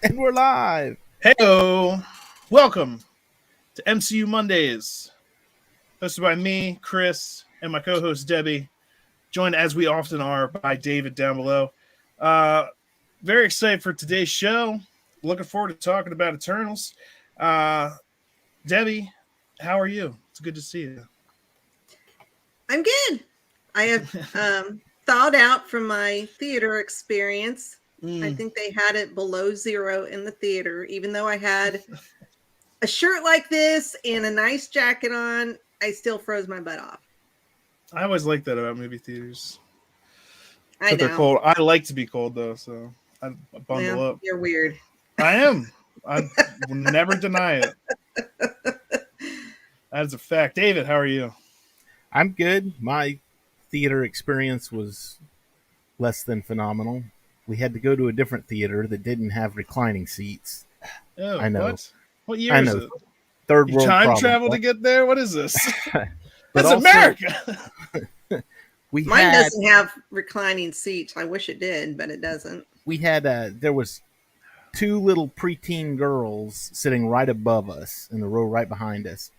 And we're live. Heyo! Welcome to MCU Mondays, hosted by me, Chris, and my co-host Debbie, joined as we often are by David down below. Uh, very excited for today's show. Looking forward to talking about Eternals. Debbie, how are you? It's good to see you. I'm good. I have thawed out from my theater experience. I think they had it below zero in the theater, even though I had a shirt like this and a nice jacket on. I still froze my butt off. I always like that about movie theaters. I But know. they're cold. I like to be cold though, so I bundle up. You're weird. I am. I will never deny it. That is a fact. David, how are you? I'm good. My theater experience was less than phenomenal. We had to go to a different theater that didn't have reclining seats. Oh, I know. What year I is know. it? Third You world time problem. travel to get there? What is this? But It's also, America. Mine doesn't have reclining seats. I wish it did, but it doesn't. We had there was two little preteen girls sitting right above us in the row right behind us,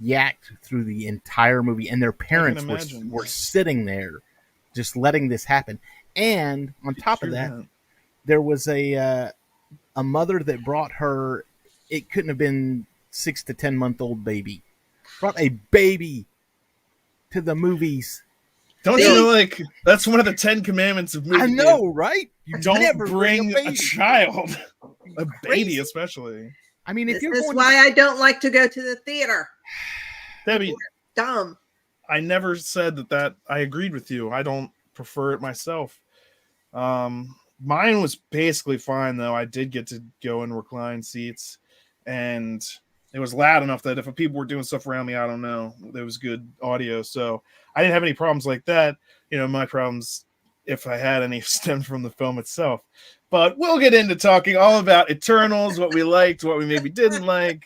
yacked through the entire movie, and their parents were sitting there just letting this happen. And on top of that, there was a mother that brought her, it couldn't have been 6 to 10-month-old baby, brought a baby to the movies. Don't you know, like, that's one of the 10 commandments of movies. I know, right? You don't bring a child, a baby especially. I mean, if this is why I don't like to go to the theater. Debbie, dumb. I never said that I agreed with you. I don't prefer it myself. Mine was basically fine though. I did get to go in recline seats, and it was loud enough that if people were doing stuff around me, I don't know, there was good audio. So I didn't have any problems like that. You know, my problems, if I had any, stemmed from the film itself. But we'll get into talking all about Eternals, what we liked, what we maybe didn't like.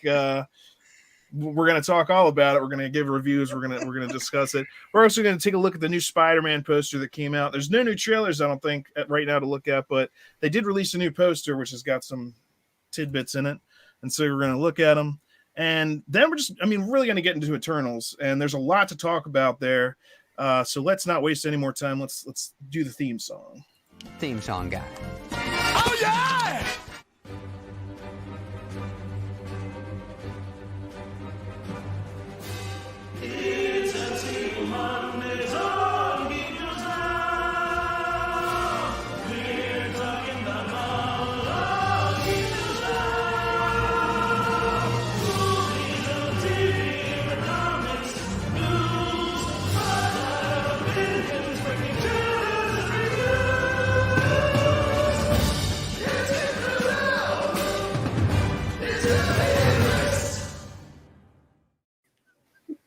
We're going to talk all about it. We're going to give reviews. We're going to discuss it. We're also going to take a look at the new Spider-Man poster that came out. There's no new trailers, I don't think, right now to look at, but they did release a new poster, which has got some tidbits in it. And so we're going to look at them. And then we're really going to get into Eternals. And there's a lot to talk about there. So let's not waste any more time. Let's do the theme song. Theme song guy. Oh, yeah!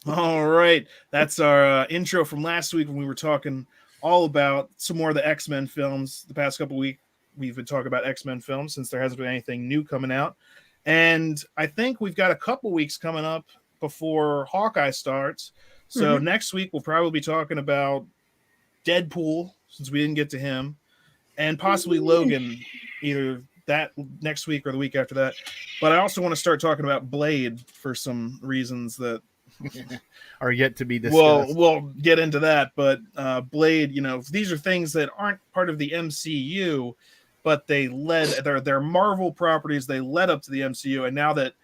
All right. That's our intro from last week when we were talking all about some more of the X-Men films. The past couple of weeks, we've been talking about X-Men films since there hasn't been anything new coming out. And I think we've got a couple weeks coming up before Hawkeye starts. So next week, we'll probably be talking about Deadpool, since we didn't get to him, and possibly Logan, either that next week or the week after that. But I also want to start talking about Blade for some reasons that are yet to be discussed. We'll get into that, but Blade, these are things that aren't part of the MCU, but they're Marvel properties. They led up to the MCU, and now that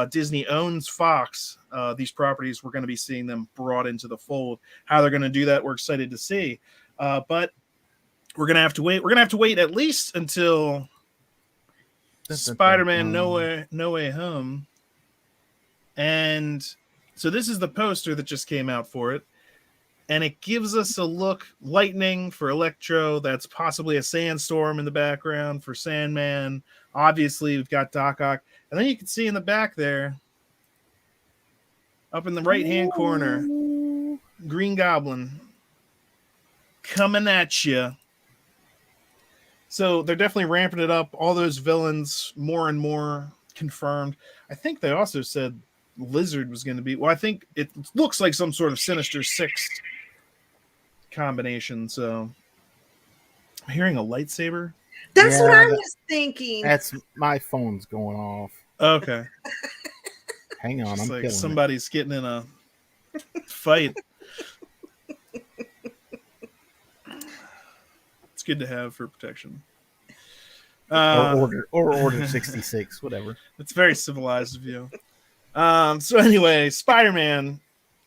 Disney owns Fox, these properties, we're going to be seeing them brought into the fold. How they're going to do that, we're excited to see. But we're going to have to wait. We're going to have to wait at least until Spider-Man No Way Home. And so this is the poster that just came out for it. And it gives us a look, lightning for Electro. That's possibly a sandstorm in the background for Sandman. Obviously, we've got Doc Ock. And then you can see in the back there, up in the right-hand corner, Green Goblin coming at you. So they're definitely ramping it up. All those villains, more and more confirmed. I think they also said Lizard was going to be... Well, I think it looks like some sort of Sinister Six combination. So I'm hearing a lightsaber. That's what Yeah, I was thinking. that's my phone's going off. Okay. Hang on, Just I'm like killing somebody's getting in a fight. It's good to have for protection. it. Or order 66, whatever. It's very civilized of you. So anyway, Spider-Man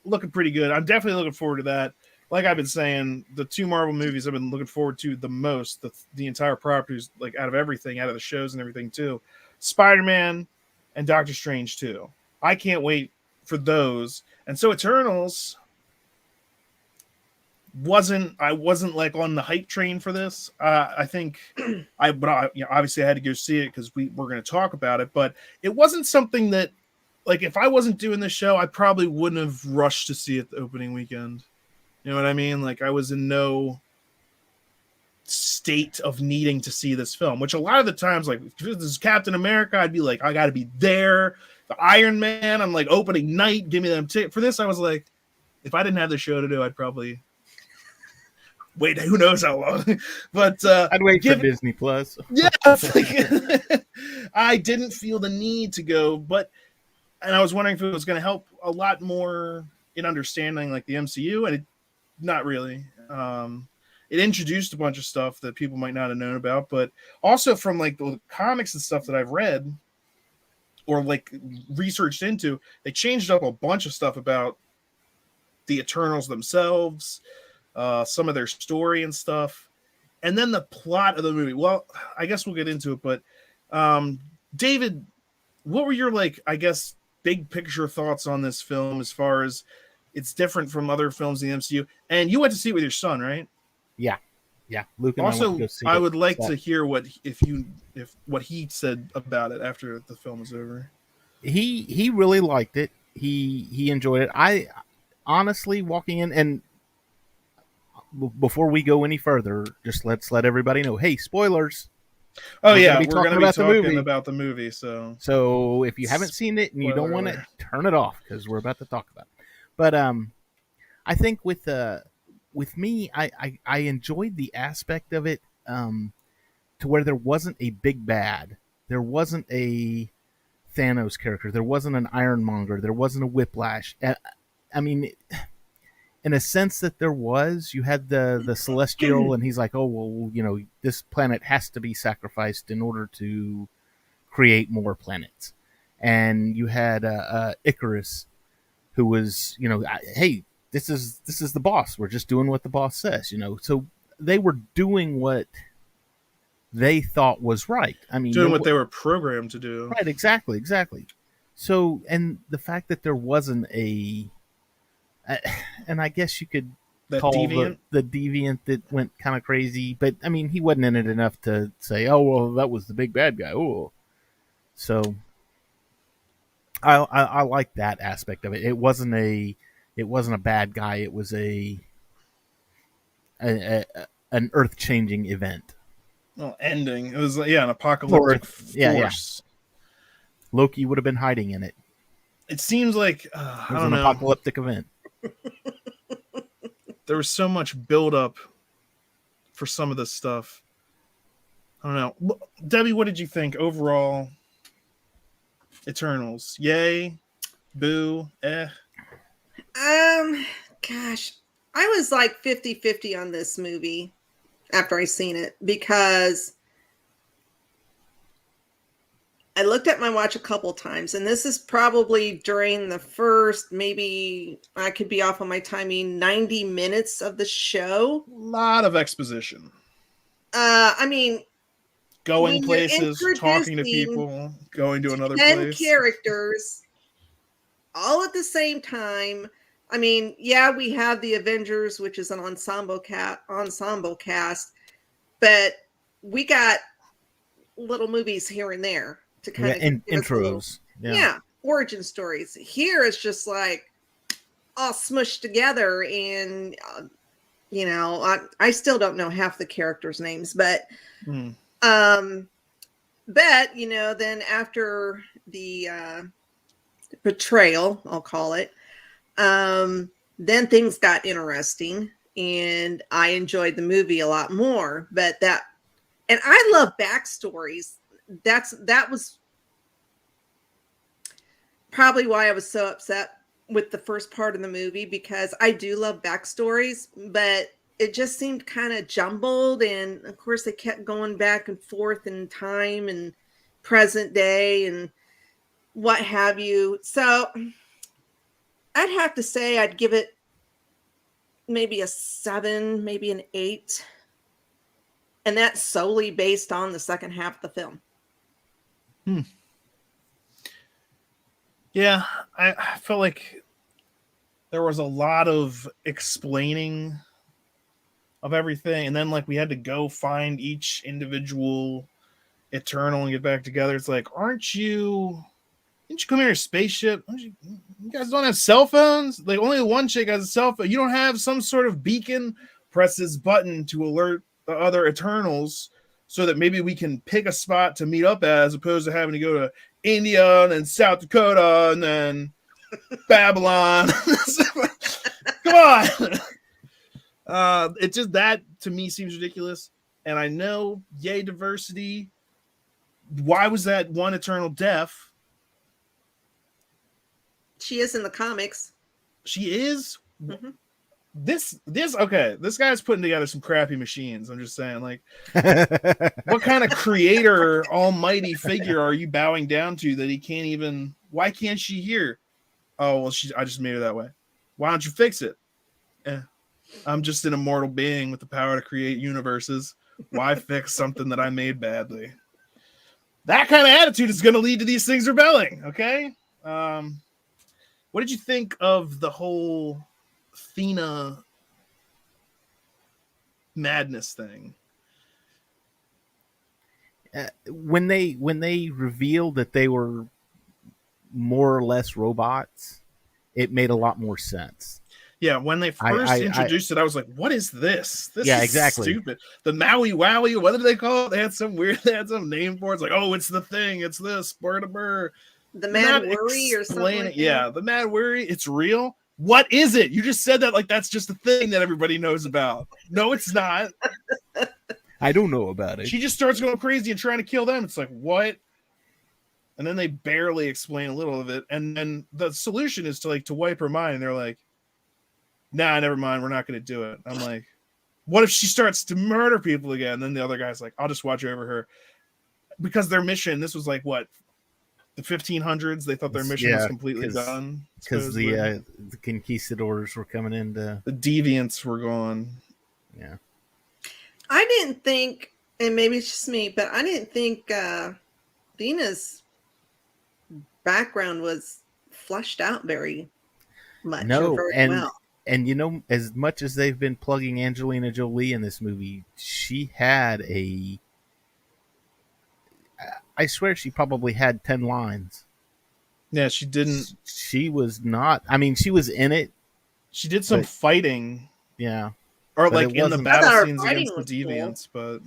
looking pretty good. I'm definitely looking forward to that. Like I've been saying, the two Marvel movies I've been looking forward to the most, the entire properties, like out of everything, out of the shows and everything too, Spider-Man and Doctor Strange too. I can't wait for those. And so Eternals I wasn't like on the hype train for this. I think obviously I had to go see it because we're going to talk about it, but it wasn't something that, like, if I wasn't doing this show, I probably wouldn't have rushed to see it the opening weekend. You know what I mean? Like, I was in no state of needing to see this film, which a lot of the times, like, if this is Captain America, I'd be like, I got to be there. The Iron Man, I'm like, opening night, give me them tickets. For this, I was like, if I didn't have the show to do, I'd probably wait, who knows how long. But I'd wait for Disney Plus. Yeah, like, I didn't feel the need to go, and I was wondering if it was going to help a lot more in understanding like the MCU, and not really. It introduced a bunch of stuff that people might not have known about, but also from like the comics and stuff that I've read or like researched into, they changed up a bunch of stuff about the Eternals themselves, some of their story and stuff, and then the plot of the movie. Well, I guess we'll get into it, but David, what were your, like, I guess, big picture thoughts on this film as far as it's different from other films in the MCU? And you went to see it with your son, right? Yeah. Luke and also, I went to go see I it. would like to hear what he said about it after the film was over. He really liked it. He enjoyed it. I honestly, walking in, and before we go any further, just let's let everybody know. Hey, spoilers! Oh we're yeah, gonna be we're going to be talking about the movie. So if you haven't seen it and you don't want to, turn it off because we're about to talk about it. But I think with me, I enjoyed the aspect of it to where there wasn't a big bad, there wasn't a Thanos character, there wasn't an Ironmonger, there wasn't a Whiplash. I mean, in a sense that there was. You had the Celestial, and he's like, oh well, this planet has to be sacrificed in order to create more planets. And you had Icarus, who was, hey, this is the boss. We're just doing what the boss says, So they were doing what they thought was right. I mean, doing what they were programmed to do. Right, exactly. So, and the fact that there wasn't and I guess you could call deviant? the deviant that went kind of crazy, but I mean, he wasn't in it enough to say, oh, well, that was the big bad guy. Oh, so I like that aspect of it. It wasn't a bad guy. It was an earth-changing event. Well, ending. It was an apocalyptic force. Yeah. Loki would have been hiding in it. It seems like it was an apocalyptic event. There was so much buildup for some of this stuff. I don't know. Debbie, what did you think overall? Eternals. Yay? Boo? Eh? Gosh. I was like 50-50 on this movie after I seen it, because I looked at my watch a couple times, and this is probably during the first, maybe I could be off on my timing, 90 minutes of the show. A lot of exposition. I mean, going places, talking to people, going to another 10 place. 10 characters all at the same time. I mean, yeah, we have the Avengers, which is an ensemble cast, but we got little movies here and there to kind of intros. Origin stories. Here it's just like all smushed together, and I still don't know half the characters' names, but then after the betrayal, I'll call it, then things got interesting, and I enjoyed the movie a lot more. But that And I love backstories. That was probably why I was so upset with the first part of the movie, because I do love backstories, but it just seemed kind of jumbled. And of course, they kept going back and forth in time and present day and what have you. So I'd have to say I'd give it maybe a 7, maybe an 8. And that's solely based on the second half of the film. Yeah, I felt like there was a lot of explaining of everything, and then like we had to go find each individual Eternal and get back together. It's like, didn't you come here in a spaceship? You guys don't have cell phones? Like, only one chick has a cell phone. You don't have some sort of beacon? Press this button to alert the other Eternals so that maybe we can pick a spot to meet up at, as opposed to having to go to India and then South Dakota and then Babylon. Come on. It just, that to me seems ridiculous. And I know, yay, diversity. Why was that one Eternal deaf? She is in the comics. She is? Mm-hmm. This okay, this guy's putting together some crappy machines. I'm just saying, like, what kind of creator almighty figure are you bowing down to that he can't even, why can't she hear? Oh, well, I just made her that way. Why don't you fix it? I'm just an immortal being with the power to create universes. Why fix something that I made badly? That kind of attitude is going to lead to these things rebelling, okay? What did you think of the whole Thena madness thing? When they revealed that they were more or less robots, it made a lot more sense. Yeah, when they first introduced it, I was like, "What is this? This is exactly stupid." The Maui Wowie, what did they call it? They had some name for it. It's like, "Oh, it's the thing. It's this." The Mad Worry or something. Like yeah, the Mad Worry. It's real. What is it? You just said that like that's just a thing that everybody knows about. No, it's not. I don't know about it. She just starts going crazy and trying to kill them. It's like, what? And then they barely explain a little of it. And then the solution is to wipe her mind. And they're like, nah, never mind. We're not going to do it. I'm like, what if she starts to murder people again? And then the other guy's like, I'll just watch over her. Because their mission, this was like, what? The 1500s, they thought their mission was completely done. Because the conquistadors were coming in to... The deviants were gone. Yeah. I didn't think, and maybe it's just me, but I didn't think Thena's background was fleshed out very much. No, very well. And you know, as much as they've been plugging Angelina Jolie in this movie, she had I swear she probably had 10 lines. Yeah, she didn't. She was not. I mean, she was in it. She did some fighting. Yeah. Or like in the battle scenes against the deviants, cool.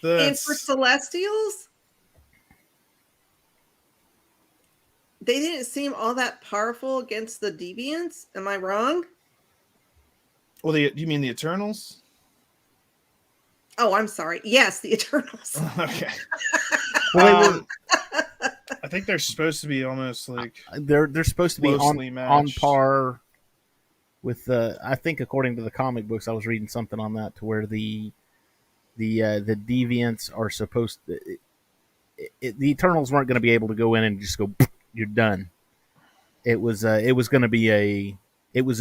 But... And for Celestials, they didn't seem all that powerful against the deviants. Am I wrong? Well, you mean the Eternals? Oh, I'm sorry. Yes, the Eternals. Okay. Well, I think they're supposed to be almost like they're supposed to be on par with I think according to the comic books, I was reading something on that to where the deviants are supposed to. The Eternals weren't going to be able to go in and just go, you're done. It was going to be a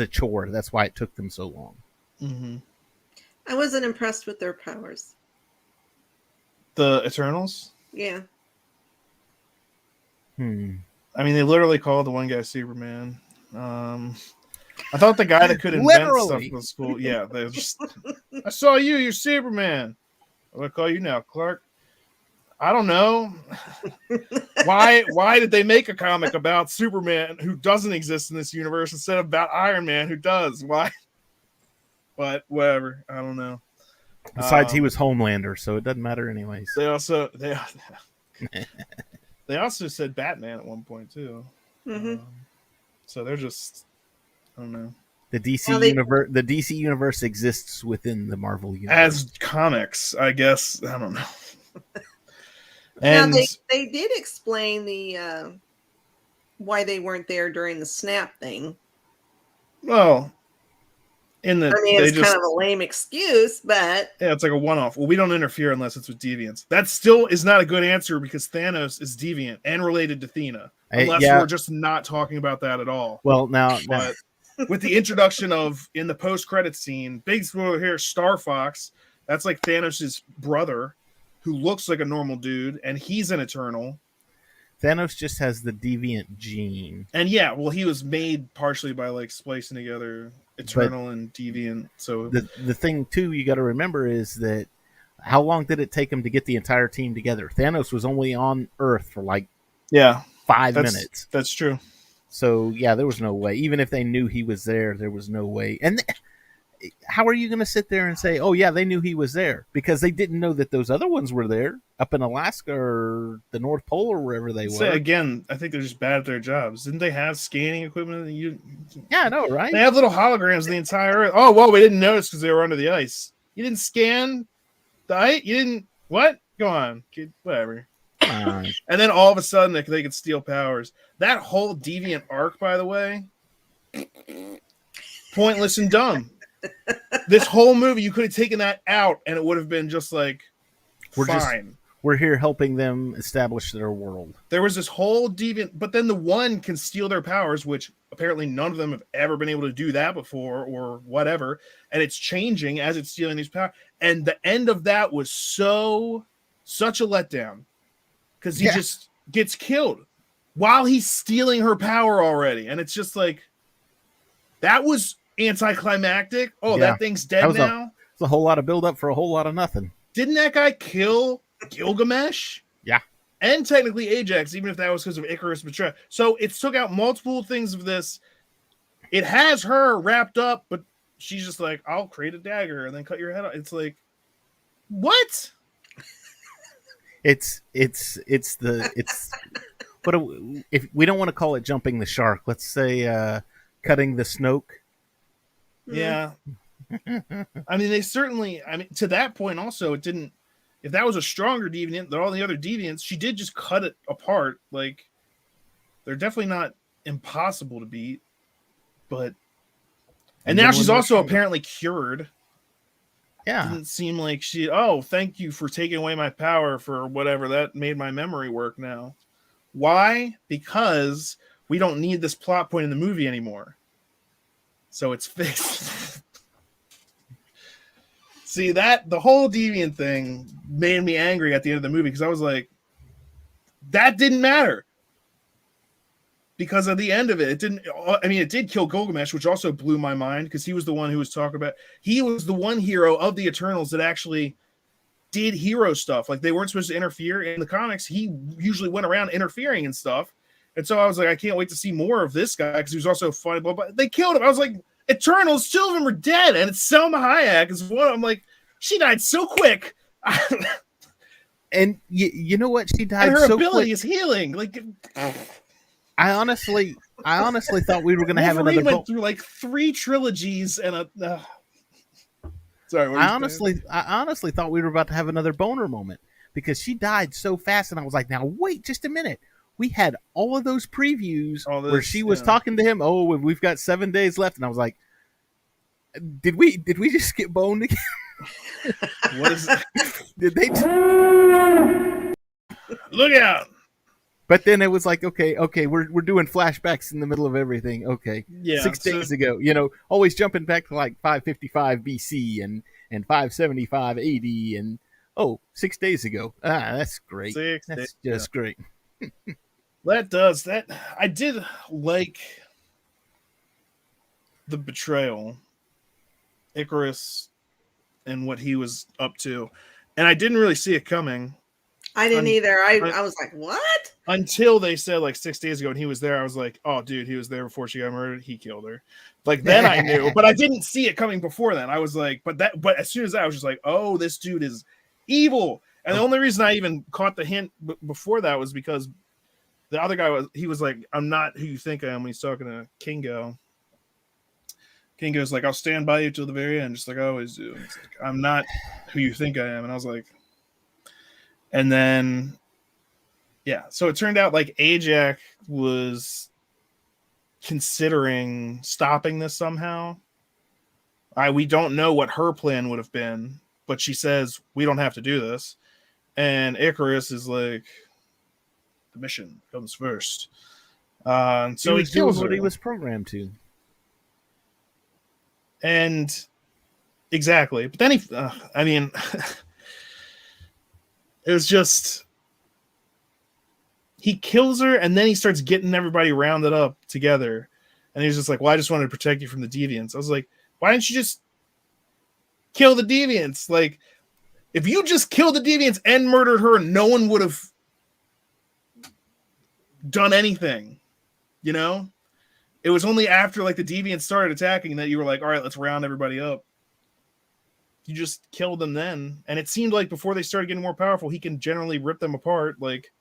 chore. That's why it took them so long. Mm-hmm. I wasn't impressed with their powers. The Eternals? Yeah. I mean, they literally called the one guy Superman. I thought the guy that could invent stuff was cool. Yeah, they just. I saw you. You're Superman. I'm gonna call you now, Clark. I don't know. Why did they make a comic about Superman who doesn't exist in this universe instead of about Iron Man who does? Why? But whatever. I don't know. Besides, he was Homelander, so it doesn't matter anyways. They also said Batman at one point too. Mm-hmm. So they're just, I don't know. The DC universe exists within the Marvel universe as comics, I guess. I don't know. And And they did explain the why they weren't there during the snap thing. well, it's kind of a lame excuse, but yeah, it's like a one-off. Well, we don't interfere unless it's with deviants. That still is not a good answer because Thanos is deviant and related to Athena. Unless we're just not talking about that at all. Well, now with the introduction of in the post-credit scene, big spoiler here, Star Fox. That's like Thanos' brother, who looks like a normal dude, and he's an Eternal. Thanos just has the deviant gene. And yeah, well, he was made partially by like splicing together Eternal and deviant. So the thing too you got to remember is that how long did it take him to get the entire team together? Thanos was only on Earth for like 5 minutes. That's true. So yeah, there was no way. Even if they knew he was there was no way. And how are you going to sit there and say, "Oh yeah, they knew he was there," because they didn't know that those other ones were there up in Alaska or the North Pole or wherever they were? Again, I think they're just bad at their jobs. Didn't they have scanning equipment? Yeah, I know, right? They have little holograms of the entire Earth. Oh, well, we didn't notice because they were under the ice. You didn't scan the ice? You didn't what? Go on, kid. Whatever. And then all of a sudden they could steal powers. That whole deviant arc, by the way, pointless and dumb. This whole movie, you could have taken that out, and it would have been just like fine. We're here helping them establish their world. There was this whole deviant, but then the one can steal their powers, which apparently none of them have ever been able to do that before, or whatever. And it's changing as it's stealing these powers. And the end of that was such a letdown. Because he just gets killed while he's stealing her power already. And it's just like, that was anticlimactic. Oh, that thing's dead now? It's a whole lot of buildup for a whole lot of nothing. Didn't that guy kill Gilgamesh? Yeah. And technically Ajax, even if that was because of Icarus' betrayal. So it took out multiple things of this. It has her wrapped up, but she's just like, I'll create a dagger and then cut your head off. It's like, what? It's but if we don't want to call it jumping the shark, let's say cutting the Snoke. Yeah. I mean, they certainly, to that point also, it didn't, if that was a stronger deviant than all the other deviants, she did just cut it apart. Like, they're definitely not impossible to beat, but, and now she's also apparently cured. Yeah. It didn't seem like thank you for taking away my power for whatever. That made my memory work now. Why? Because we don't need this plot point in the movie anymore. So it's fixed. See, the whole deviant thing made me angry at the end of the movie because I was like, that didn't matter. Because of the end of it, it did kill Gilgamesh, which also blew my mind because he was the one who was talking about. He was the one hero of the Eternals that actually did hero stuff. Like, they weren't supposed to interfere in the comics. He usually went around interfering and stuff. And so I was like, I can't wait to see more of this guy because he was also funny. But they killed him. I was like, Eternals, two of them are dead, and it's Selma Hayek is one. I'm like, she died so quick. And you know what? She died and her so ability quick. is healing. Like, I honestly thought we were going to have Wolverine another. went through like 3 trilogies and a. Sorry, I honestly thought we were about to have another boner moment because she died so fast, and I was like, "Now wait, just a minute." We had all of those previews where she was talking to him. Oh, we've got 7 days left, and I was like, "Did we just get boned again?" What is it? Did they? Look out! But then it was like, okay, we're doing flashbacks in the middle of everything. Okay, yeah, 6 days ago, always jumping back to like 555 BC and 575 AD, and 6 days ago. That's great. That's just great. That I did like the betrayal, Icarus, and what he was up to, and I didn't really see it coming. I didn't either. I was like, what? Until they said like 6 days ago and he was there, I was like, oh, dude, he was there before she got murdered. He killed her. Like, then I knew, but I didn't see it coming before then. I was like, but as soon as that, I was just like, oh, this dude is evil. And the only reason I even caught the hint before that was because the other guy was like, I'm not who you think I am when he's talking to Kingo. Kingo's like, I'll stand by you till the very end, just like I always do. And it's like, I'm not who you think I am. And I was like, and then, yeah. So it turned out like Ajax was considering stopping this somehow. We don't know what her plan would have been, but she says, we don't have to do this. And Icarus is like, the mission comes first. So he kills what her. he was programmed to. And exactly. But then it was just, he kills her and then he starts getting everybody rounded up together. And he's just like, well, I just wanted to protect you from the deviants. I was like, why didn't you just kill the deviants? Like, if you just killed the deviants and murdered her, no one would have done anything, you know? It was only after like the deviants started attacking that you were like, all right, let's round everybody up. You just killed them then. And it seemed like before they started getting more powerful, he can generally rip them apart. Like,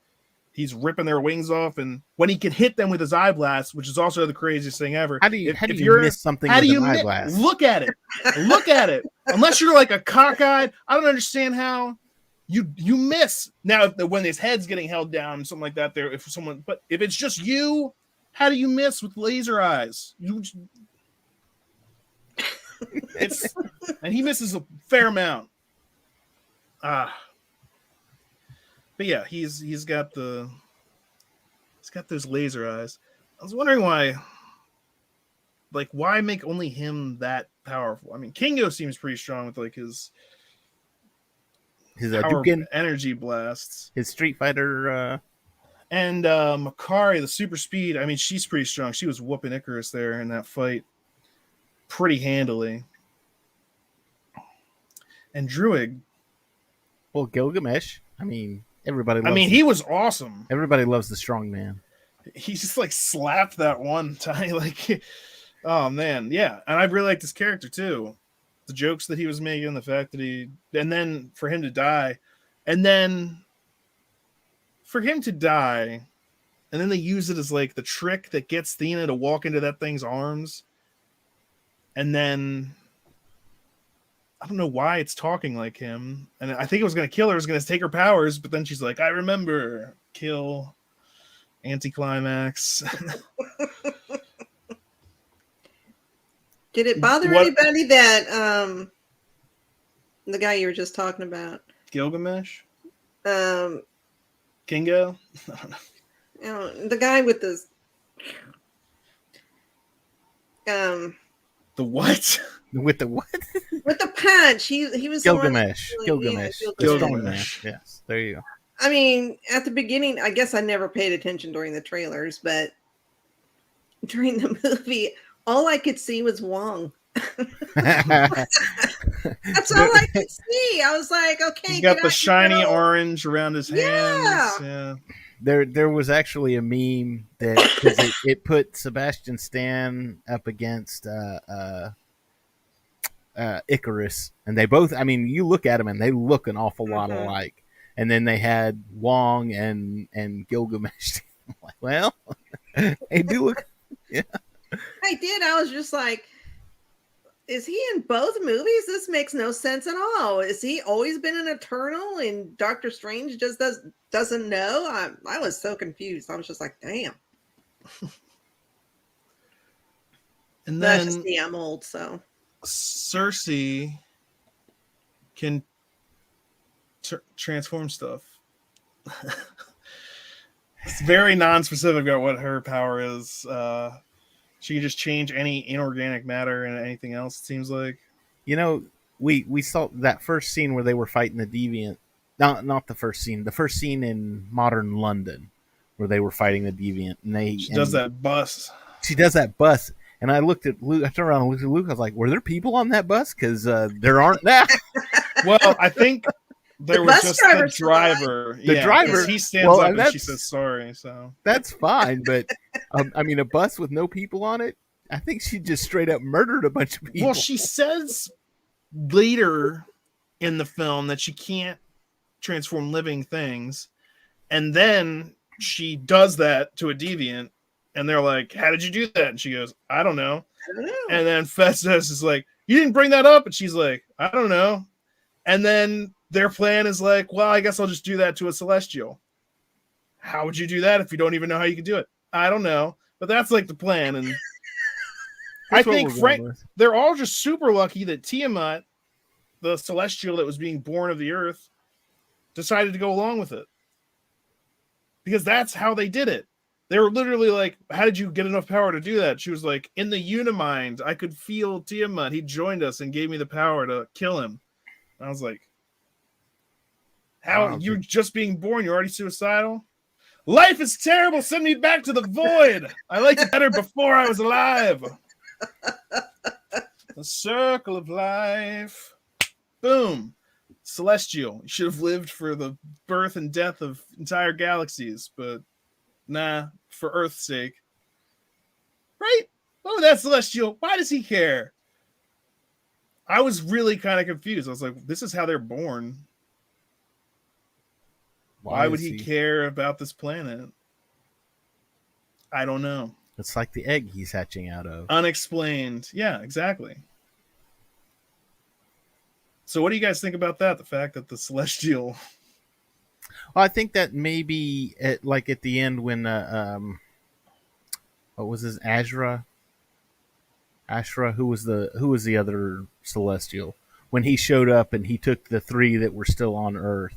he's ripping their wings off, and when he can hit them with his eye blast, which is also the craziest thing ever. How do you miss something with an eye blast? Look at it. Look at it. Unless you're like a cockeyed, I don't understand how you miss. Now, when his head's getting held down, something like that, but if it's just you, how do you miss with laser eyes? And he misses a fair amount. But yeah, he's got those laser eyes. I was wondering why make only him that powerful? I mean, Kingo seems pretty strong with like his energy blasts, his Street Fighter, and Makari, the super speed. I mean, she's pretty strong. She was whooping Icarus there in that fight pretty handily. And Druid, well, Gilgamesh. I mean, everybody. He was awesome. Everybody loves the strong man. He just like slapped that one time, like, oh man, yeah. And I really liked his character too. The jokes that he was making, the fact that and then for him to die, and then they use it as like the trick that gets Thena to walk into that thing's arms, and then I don't know why it's talking like him. And I think it was going to kill her. It was going to take her powers. But then she's like, I remember. Kill. Anticlimax. Did it bother anybody that the guy you were just talking about? Gilgamesh? Kingo? I don't know. You know, the guy with the... The what? With the what? With the punch. He was Gilgamesh. Gilgamesh. The strong man. Yes, there you go. I mean, at the beginning, I guess I never paid attention during the trailers, but during the movie, all I could see was Wong. That's all I could see. I was like, okay. He's got the shiny orange around his hands. Yeah. There was actually a meme that it put Sebastian Stan up against Icarus, and they both. I mean, you look at them and they look an awful lot alike. And then they had Wong and Gilgamesh. I'm like, well, they do look. Yeah, I did. I was just like, is he in both movies? This makes no sense at all. Is he always been an Eternal and Doctor Strange just doesn't know? I was so confused. I was just like, damn. And then that's just me. I'm old, so Cersei can transform stuff. It's very non-specific about what her power is. She can just change any inorganic matter and anything else, it seems like. You know, we saw that first scene where they were fighting the Deviant. Not the first scene. The first scene in modern London where they were fighting the Deviant. And she does that bus. She does that bus. And I looked at Luke. I turned around and looked at Luke. I was like, were there people on that bus? Because there aren't now. Well, I think there was just the driver. The driver. He stands up and she says sorry. So that's fine. But I mean, a bus with no people on it. I think she just straight up murdered a bunch of people. Well, she says later in the film that she can't transform living things, and then she does that to a deviant, And they're like, how did you do that? And she goes, I don't know. I don't know. And then Festus is like, you didn't bring that up. And she's like, I don't know. And then their plan is like, well, I guess I'll just do that to a Celestial. How would you do that if you don't even know how you can do it? I don't know. But that's like the plan. And I think, they're all just super lucky that Tiamat, the Celestial that was being born of the earth, decided to go along with it. Because that's how they did it. They were literally like, how did you get enough power to do that? She was like, in the Unimind, I could feel Tiamat. He joined us and gave me the power to kill him. And I was like, how? You're just being born. You're already suicidal? Life is terrible. Send me back to the void. I liked it better before I was alive. The circle of life. Boom. Celestial. You should have lived for the birth and death of entire galaxies, but nah, for Earth's sake. Right? Oh, that's Celestial. Why does he care? I was really kind of confused. I was like, this is how they're born. Why would he care about this planet? I don't know. It's like the egg he's hatching out of. Unexplained. Yeah, exactly. So what do you guys think about that? The fact that the Celestial... Well, I think that maybe at the end when what was his Ashra, who was the other Celestial, when he showed up and he took the 3 that were still on Earth,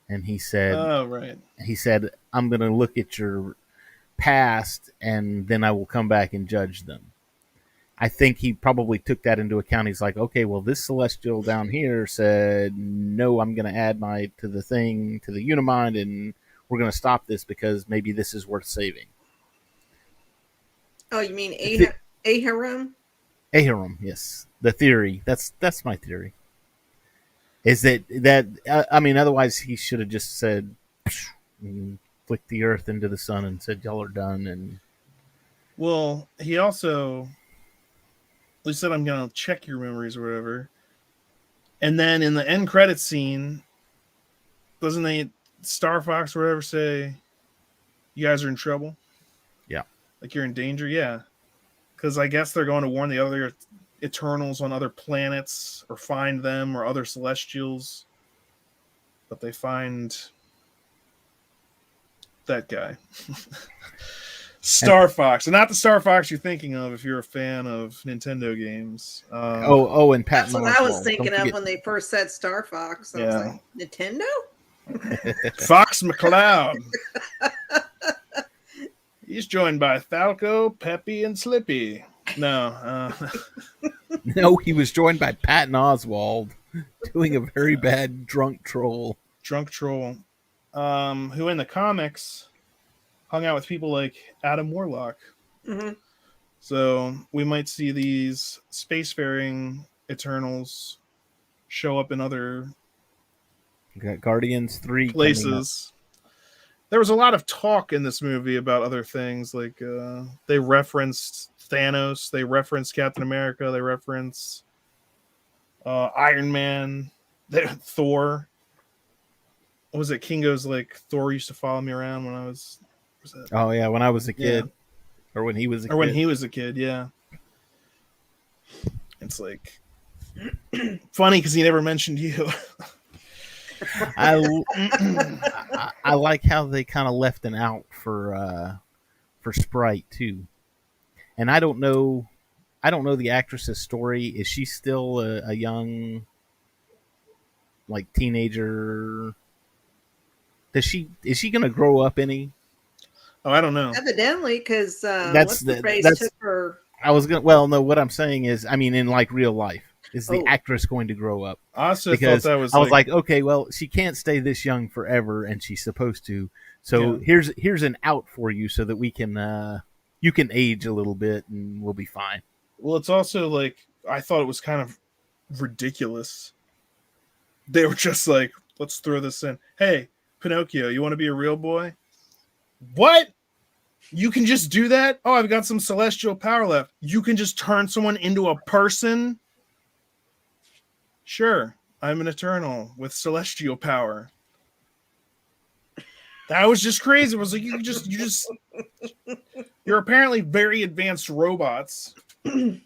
and he said, "Oh, right." He said, "I'm going to look at your past, and then I will come back and judge them." I think he probably took that into account. He's like, okay, well, this Celestial down here said, no, I'm going to add to the Unimind, and we're going to stop this because maybe this is worth saving. Oh, you mean Aharon? Aharon, yes. The theory. That's my theory. Is that I mean, otherwise he should have just said, flicked the Earth into the sun and said, y'all are done. And well, he also... He said, I'm going to check your memories or whatever. And then in the end credits scene, doesn't Star Fox or whatever say, you guys are in trouble? Yeah. Like you're in danger? Yeah. Because I guess they're going to warn the other Eternals on other planets or find them or other Celestials. But they find that guy. Star Fox, and not the Star Fox you're thinking of if you're a fan of Nintendo games. And Patton. That's what I was thinking of when they first said Star Fox. I was like, Nintendo? Fox McCloud. He's joined by Falco, Peppy, and Slippy. No. No, he was joined by Patton Oswalt doing a very bad drunk troll. Who in the comics hung out with people like Adam Warlock. Mm-hmm. So we might see these spacefaring Eternals show up in other Guardians 3 places. There was a lot of talk in this movie about other things. Like they referenced Thanos, they referenced Captain America, they referenced Iron Man, Thor. What was it? Kingo's like, Thor used to follow me around when I was... Oh yeah, when I was a kid, or when he was a kid. When he was a kid, yeah. It's like funny because he never mentioned you. I like how they kind of left an out for Sprite too, and I don't know the actress's story. Is she still a young, like, teenager? Is she going to grow up any? Oh, I don't know. Evidently, because that's took her. I was gonna. Well, no. What I'm saying is, I mean, in like real life, is the actress going to grow up? I also thought that was. I was like, okay, well, she can't stay this young forever, and she's supposed to. So here's an out for you, so that we can you can age a little bit, and we'll be fine. Well, it's also like, I thought it was kind of ridiculous. They were just like, let's throw this in. Hey, Pinocchio, you want to be a real boy? What? You can just do that? Oh, I've got some celestial power left. You can just turn someone into a person? Sure, I'm an Eternal with celestial power. That was just crazy. It was like, you just You're apparently very advanced robots. And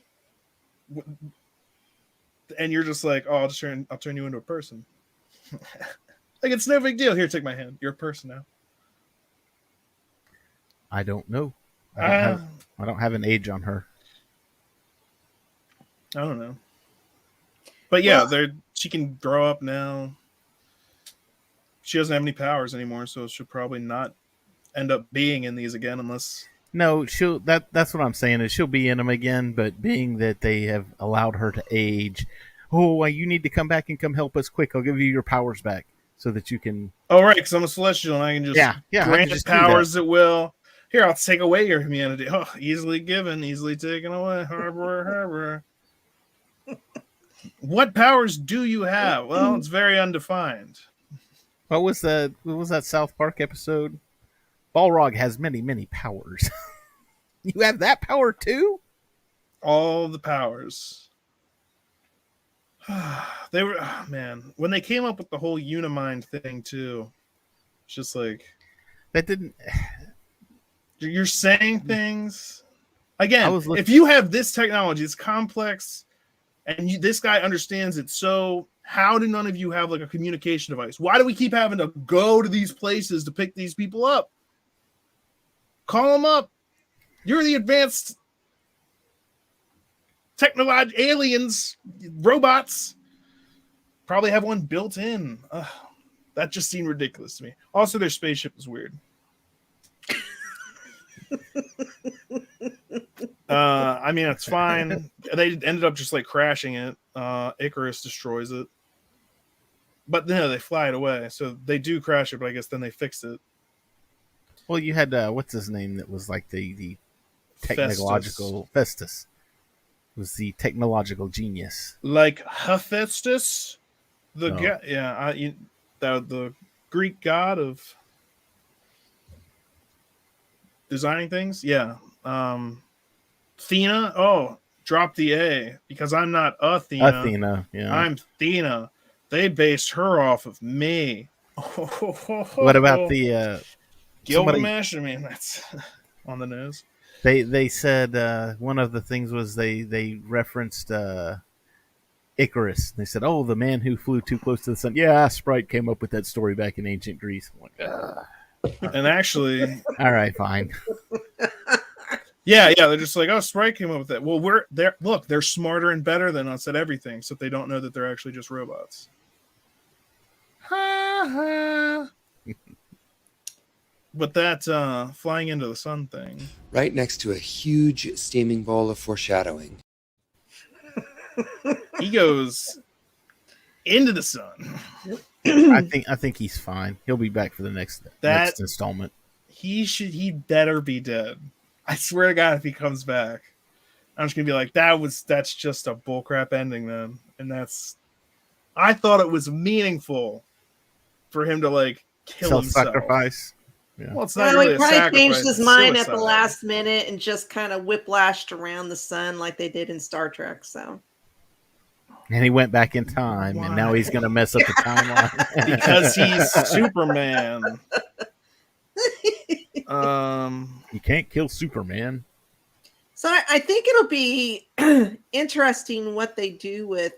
you're just like, oh, I'll turn you into a person. Like, it's no big deal. Here, take my hand. You're a person now. I don't know. I don't have an age on her. I don't know. But yeah, she can grow up now. She doesn't have any powers anymore, so she'll probably not end up being in these again unless... No, that's what I'm saying, is she'll be in them again, but being that they have allowed her to age, you need to come back and come help us quick. I'll give you your powers back so that you can... Oh, right, because I'm a celestial and I can just grant powers at will. Here, I'll take away your humanity. Oh, easily given, easily taken away. Harbor. What powers do you have? Well, it's very undefined. What was that South Park episode? Balrog has many, many powers. You have that power too? All the powers. They were, man, when they came up with the whole Unimind thing too, it's just like, that didn't... You're saying things again. If you have this technology, it's complex, and this guy understands it. So how do none of you have like a communication device? Why do we keep having to go to these places to pick these people up? Call them up. You're the advanced technological aliens, robots. Probably have one built in. That just seemed ridiculous to me. Also, their spaceship is weird. I mean, it's fine. They ended up just like crashing it. Icarus destroys it, but no, they fly it away. So they do crash it, but I guess then they fixed it. Well, you had what's his name that was like the technological Festus. Was the technological genius like Hephaestus, the Greek god of designing things? Yeah. Athena? Oh, drop the A because I'm not Athena. Athena, yeah. I'm Athena. They based her off of me. What about the Gilgamesh? I mean, that's on the nose. They said one of the things was they referenced Icarus. They said, "Oh, the man who flew too close to the sun." Yeah, Sprite came up with that story back in ancient Greece. I'm like, and actually, all right, fine. Yeah, they're just like, oh, Sprite came up with it. Well, they're smarter and better than us at everything, so they don't know that they're actually just robots. But that flying into the sun thing. Right next to a huge steaming bowl of foreshadowing. He goes into the sun. I think he's fine. He'll be back for the next installment. He better be dead. I swear to God, if he comes back, I'm just gonna be like, that's just a bullcrap ending then. And I thought it was meaningful for him to like kill himself. Self-sacrifice. Yeah. Well, it's not really he probably a sacrifice. changed his mind at the last minute and just kind of whiplashed around the sun like they did in Star Trek. So, and he went back in time, and now he's going to mess up the timeline because he's Superman. You can't kill Superman. So I think it'll be interesting what they do with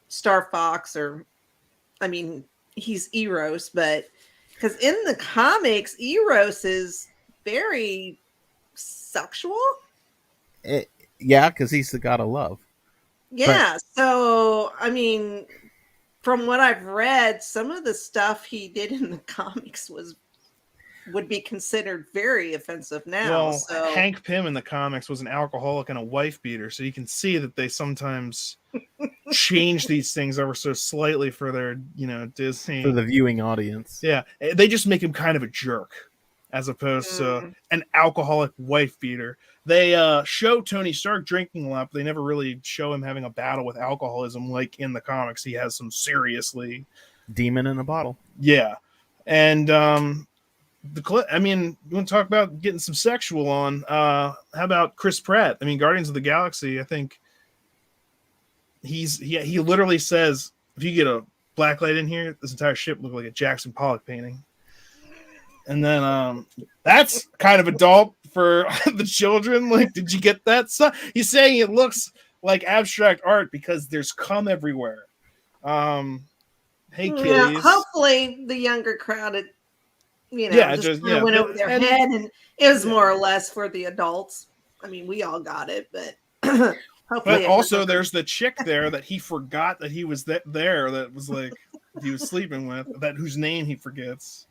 Star Fox, he's Eros, but because in the comics, Eros is very sexual. Yeah, because he's the god of love. Yeah, so from what I've read, some of the stuff he did in the comics would be considered very offensive now. Well, Hank Pym in the comics was an alcoholic and a wife beater, so you can see that they sometimes change these things ever so slightly for their, Disney, for the viewing audience. Yeah, they just make him kind of a jerk as opposed to an alcoholic wife beater. They show Tony Stark drinking a lot, but they never really show him having a battle with alcoholism like in the comics. He has some seriously demon in a bottle. Yeah, and you want to talk about getting some sexual on? How about Chris Pratt? Guardians of the Galaxy. I think he literally says, if you get a black light in here, this entire ship look like a Jackson Pollock painting. And then that's kind of adult for the children. Like, did you get that? So he's saying it looks like abstract art because there's cum everywhere. Hey, Yeah, kiddies. hopefully the younger crowd, just kind of went over their head, and it was more or less for the adults. I mean, we all got it, but hopefully. But also, there's the chick there that he forgot that he was there. That was like he was sleeping with. That whose name he forgets.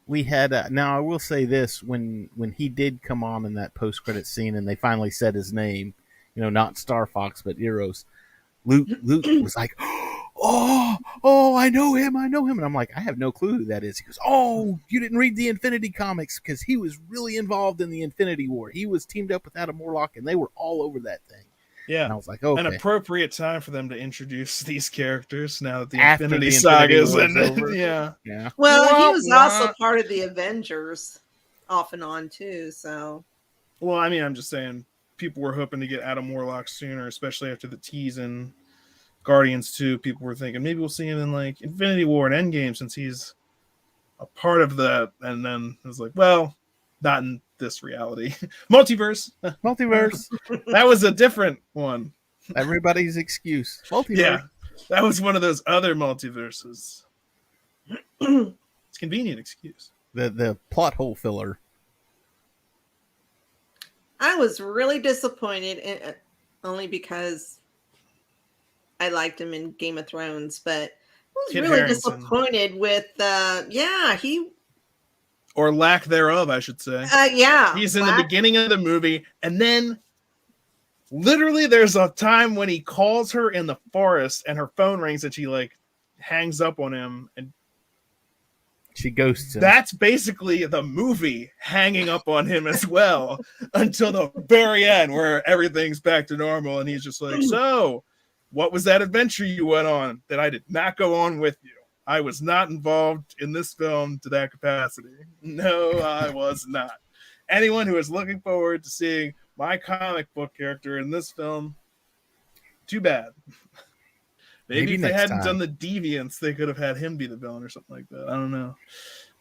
We had now I will say this, when he did come on in that post-credit scene and they finally said his name, not Star Fox but Eros, Luke was like, oh, I know him, and I'm like, I have no clue who that is. He goes, oh, you didn't read the Infinity Comics, because he was really involved in the Infinity War. He was teamed up with Adam Warlock and they were all over that thing. Yeah, and I was like, okay, an appropriate time for them to introduce these characters now that the After Infinity the Saga is Infinity ended. War's over. Yeah. Well, he was also part of the Avengers off and on too. So, well, I mean, I'm just saying, people were hoping to get Adam Warlock sooner, especially after the tease in Guardians 2. People were thinking maybe we'll see him in like Infinity War and Endgame since he's a part of that. And then it was like, well, not in this reality. Multiverse. That was a different one. Everybody's excuse. Multiverse. Yeah, that was one of those other multiverses. It's a convenient excuse. The plot hole filler. I was really disappointed, only because I liked him in Game of Thrones, but I was really disappointed with he, or lack thereof, I should say. He's in the beginning of the movie, and then literally there's a time when he calls her in the forest and her phone rings and she like hangs up on him and she ghosts him. That's basically the movie hanging up on him as well until the very end where everything's back to normal and he's just like, so what was that adventure you went on that I did not go on with you? I was not involved in this film to that capacity. No, I was not. Anyone who is looking forward to seeing my comic book character in this film, too bad. Maybe if they hadn't done the Deviants, they could have had him be the villain or something like that. I don't know.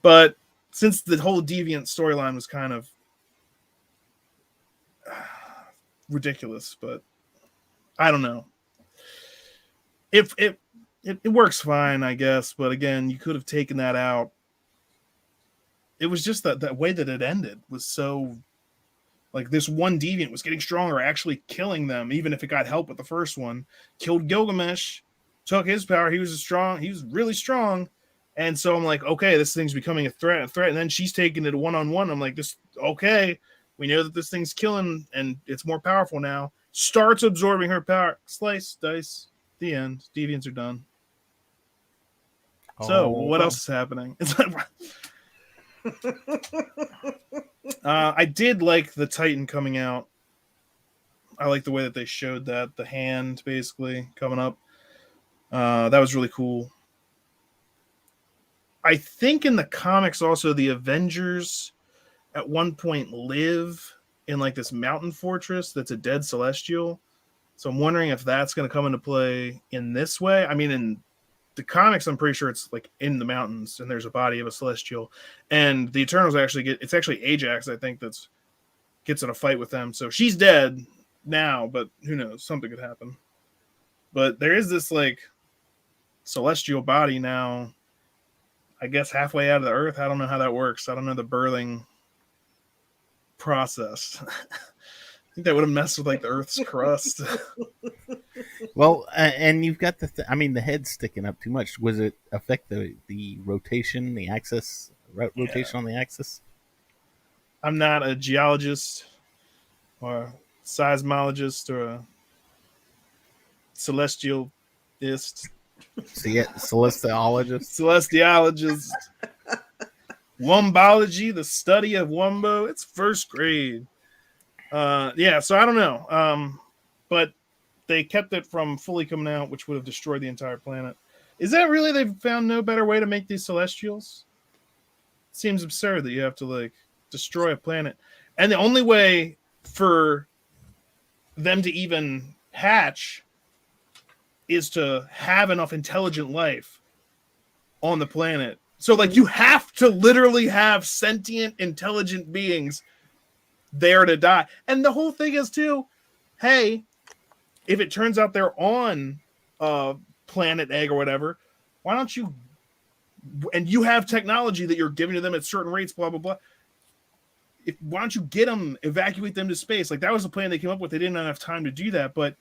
But since the whole Deviant storyline was kind of ridiculous, but I don't know. It works fine, I guess, but again, you could have taken that out. It was just that way that it ended was so, like, this one deviant was getting stronger, actually killing them, even if it got help with the first one. Killed Gilgamesh, took his power. He was really strong, and so I'm like, okay, this thing's becoming a threat, and then she's taking it one-on-one. I'm like, this, okay, we know that this thing's killing, and it's more powerful now. Starts absorbing her power. Slice, dice, the end. Deviants are done. So, what else is happening? I did like the Titan coming out. I like the way that they showed that, the hand basically coming up. That was really cool. I think in the comics also the Avengers at one point live in like this mountain fortress that's a dead celestial. So I'm wondering if that's going to come into play in this way. I mean, in the comics, I'm pretty sure it's like in the mountains and there's a body of a celestial, and the Eternals it's actually Ajax, I think, gets in a fight with them. So she's dead now, but who knows? Something could happen. But there is this like celestial body now, I guess halfway out of the earth. I don't know how that works. I don't know the birthing process. I think that would have messed with like the Earth's crust. Well, and you've got the head's sticking up too much. Was it affect the rotation, the axis, rotation on the axis? I'm not a geologist or a seismologist or a celestialist. Celestiologist. Wombology, the study of Wumbo. It's first grade. So I don't know. But they kept it from fully coming out, which would have destroyed the entire planet. Is that really, they've found no better way to make these celestials? It seems absurd that you have to like destroy a planet. And the only way for them to even hatch is to have enough intelligent life on the planet So like you have to literally have sentient, intelligent beings there to die. And the whole thing is too, hey, if it turns out they're on planet egg or whatever, why don't you, and you have technology that you're giving to them at certain rates, blah, blah, blah. Why don't you get them, evacuate them to space? Like that was the plan they came up with. They didn't have enough time to do that, but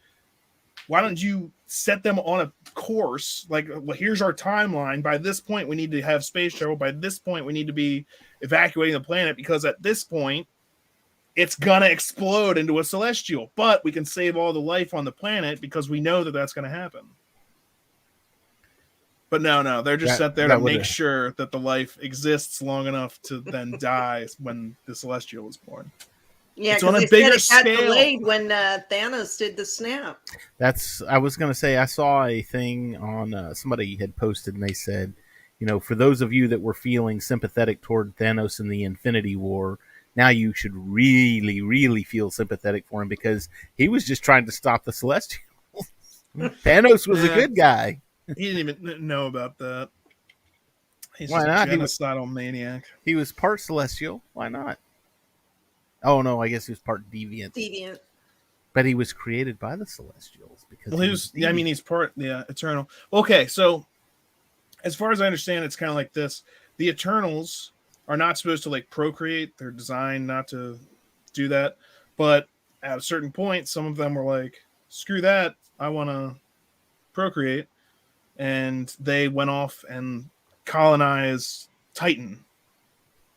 why don't you set them on a course? Like, well, here's our timeline. By this point, we need to have space travel. By this point, we need to be evacuating the planet because at this point, it's gonna explode into a celestial. But we can save all the life on the planet because we know that that's gonna happen. But no, they're just set there to make sure that the life exists long enough to then die when the celestial is born. Yeah, because they said it got delayed when Thanos did the snap. I was going to say, I saw a thing on somebody had posted, and they said, for those of you that were feeling sympathetic toward Thanos in the Infinity War, now you should really, really feel sympathetic for him because he was just trying to stop the Celestials. Thanos was a good guy. He didn't even know about that. He's Why just not? a genocidal maniac. He was part Celestial. Why not? Oh no, I guess he was part deviant. But he was created by the Celestials because he was he's part Eternal. Okay, so as far as I understand, it's kind of like this: the Eternals are not supposed to like procreate; they're designed not to do that. But at a certain point, some of them were like, "Screw that! I want to procreate," and they went off and colonized Titan,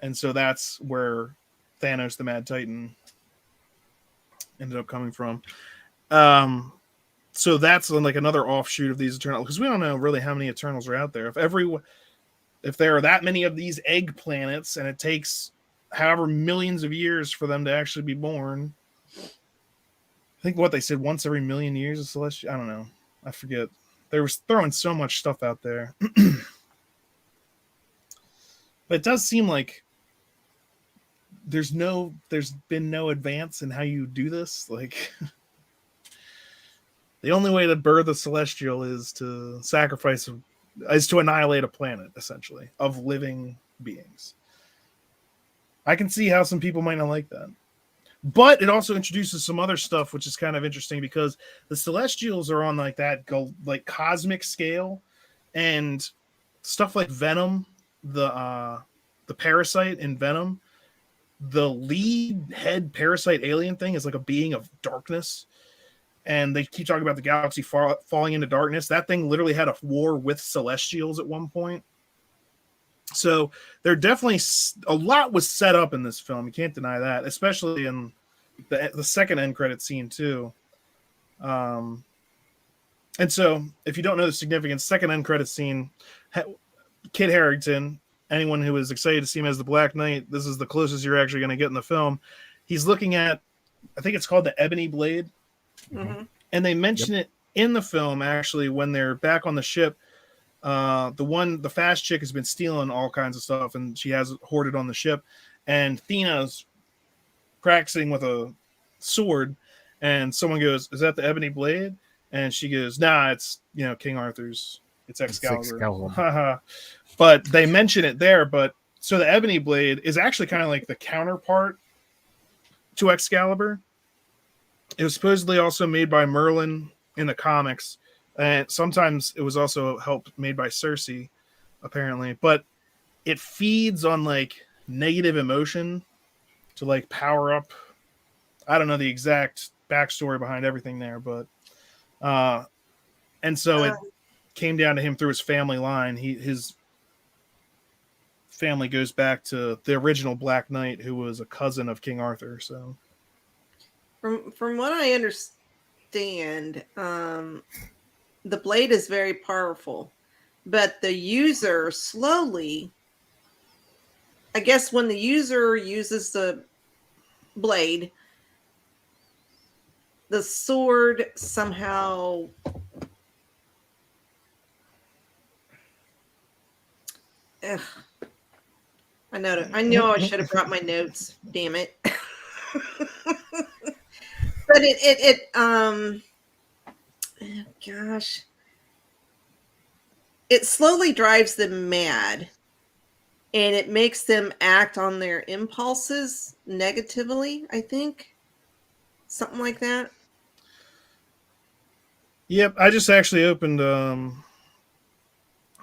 and so that's where Thanos, the Mad Titan, ended up coming from. So that's like another offshoot of these Eternals, because we don't know really how many Eternals are out there. If there are that many of these egg planets, and it takes however millions of years for them to actually be born, I think what they said once every million years of celestial. I don't know. I forget. They were throwing so much stuff out there, but it does seem like there's been no advance in how you do this. Like the only way to birth a celestial is to annihilate a planet, essentially, of living beings. I can see how some people might not like that. But it also introduces some other stuff, which is kind of interesting because the celestials are on like that cosmic scale, and stuff like Venom, the parasite in Venom, the lead head parasite alien thing is like a being of darkness, and they keep talking about the galaxy falling into darkness. That thing literally had a war with celestials at one point. So there definitely a lot was set up in this film. You can't deny that, especially in the second end credit scene too. And so if you don't know the significance, second end credit scene, Kit Harington, anyone who is excited to see him as the Black Knight, this is the closest you're actually going to get in the film. He's looking at, I think it's called the Ebony Blade. Mm-hmm. And they mention it in the film, actually, when they're back on the ship. The fast chick has been stealing all kinds of stuff, and she has it hoarded on the ship. And Thena's practicing with a sword, and someone goes, "Is that the Ebony Blade?" And she goes, "Nah, it's King Arthur's. It's Excalibur." But they mention it there. But so the Ebony Blade is actually kind of like the counterpart to Excalibur. It was supposedly also made by Merlin in the comics. And sometimes it was also made by Cersei, apparently. But it feeds on like negative emotion to like power up. I don't know the exact backstory behind everything there, but and so it came down to him through his family line. His family goes back to the original Black Knight, who was a cousin of King Arthur. So, from what I understand, the blade is very powerful, but the user slowly, I guess when the user uses the blade, the sword somehow I know I should have brought my notes, damn it. But gosh, it slowly drives them mad, and it makes them act on their impulses negatively, I think. Something like that. Yep, I just actually opened a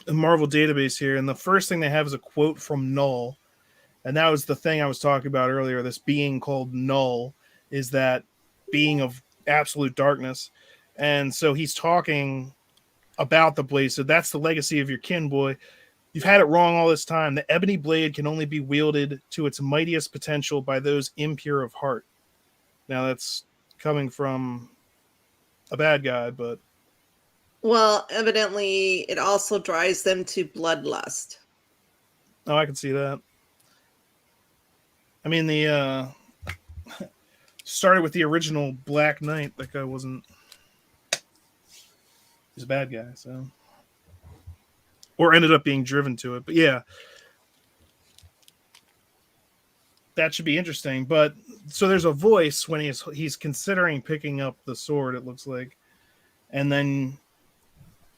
Marvel database here, and the first thing they have is a quote from Null. And that was the thing I was talking about earlier. This being called Null is that being of absolute darkness. And so he's talking about the blade. So that's the legacy of your kin, boy. You've had it wrong all this time. The ebony blade can only be wielded to its mightiest potential by those impure of heart. Now that's coming from a bad guy, but Well, evidently it also drives them to bloodlust. oh, I can see that. I mean, the started with the original Black Knight. That guy wasn't. He's a bad guy, so. Or ended up being driven to it. But yeah. That should be interesting. But so there's a voice when he's considering picking up the sword, it looks like. And then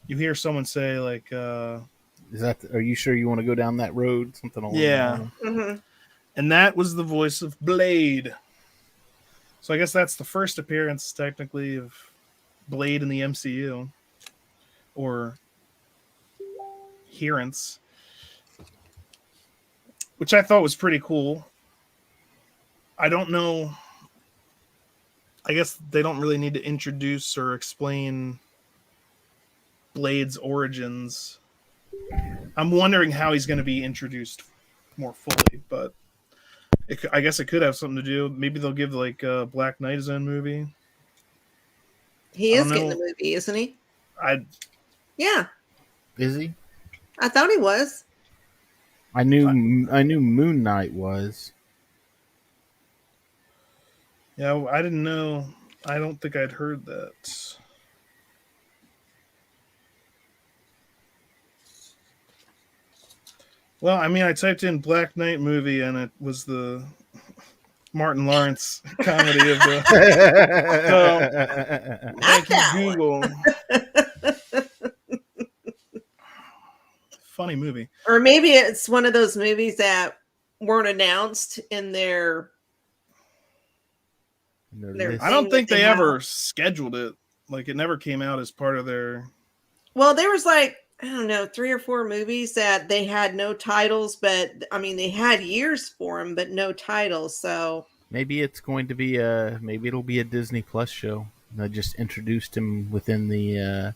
you hear someone say, like, Is that? Are you sure you want to go down that road? Something along yeah. that line. Mm-hmm. And that was the voice of Blade. So I guess that's the first appearance, technically, of Blade in the MCU. Or Hearance. Which I thought was pretty cool. I don't know. I guess they don't really need to introduce or explain Blade's origins. I'm wondering how he's going to be introduced more fully, but I guess it could have something to do. Maybe they'll give like Black Knight his own movie. He is getting a movie, isn't he? Yeah. Is he? I thought he was. I knew Moon Knight was. Yeah, I didn't know. I don't think I'd heard that. Well, I mean, I typed in Black Knight movie, and it was the Martin Lawrence comedy of the. Thank you, Google. Funny movie. Or maybe it's one of those movies that weren't announced in their I don't think they ever scheduled it. Like, it never came out as part of their. Well, there was like, I don't know, 3 or 4 movies that they had no titles, but I mean, they had years for them, but no titles. So maybe it's going to be maybe it'll be a Disney Plus show. They just introduced him within the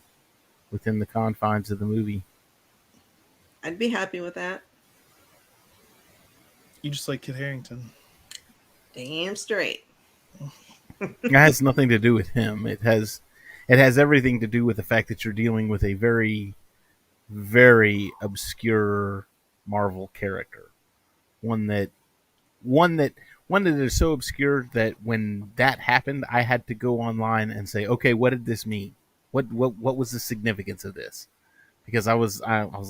confines of the movie. I'd be happy with that. You just like Kit Harington. Damn straight. It has nothing to do with him. It has everything to do with the fact that you're dealing with a very, very obscure Marvel character. One that is so obscure that when that happened, I had to go online and say, okay, what did this mean? What was the significance of this? Because I was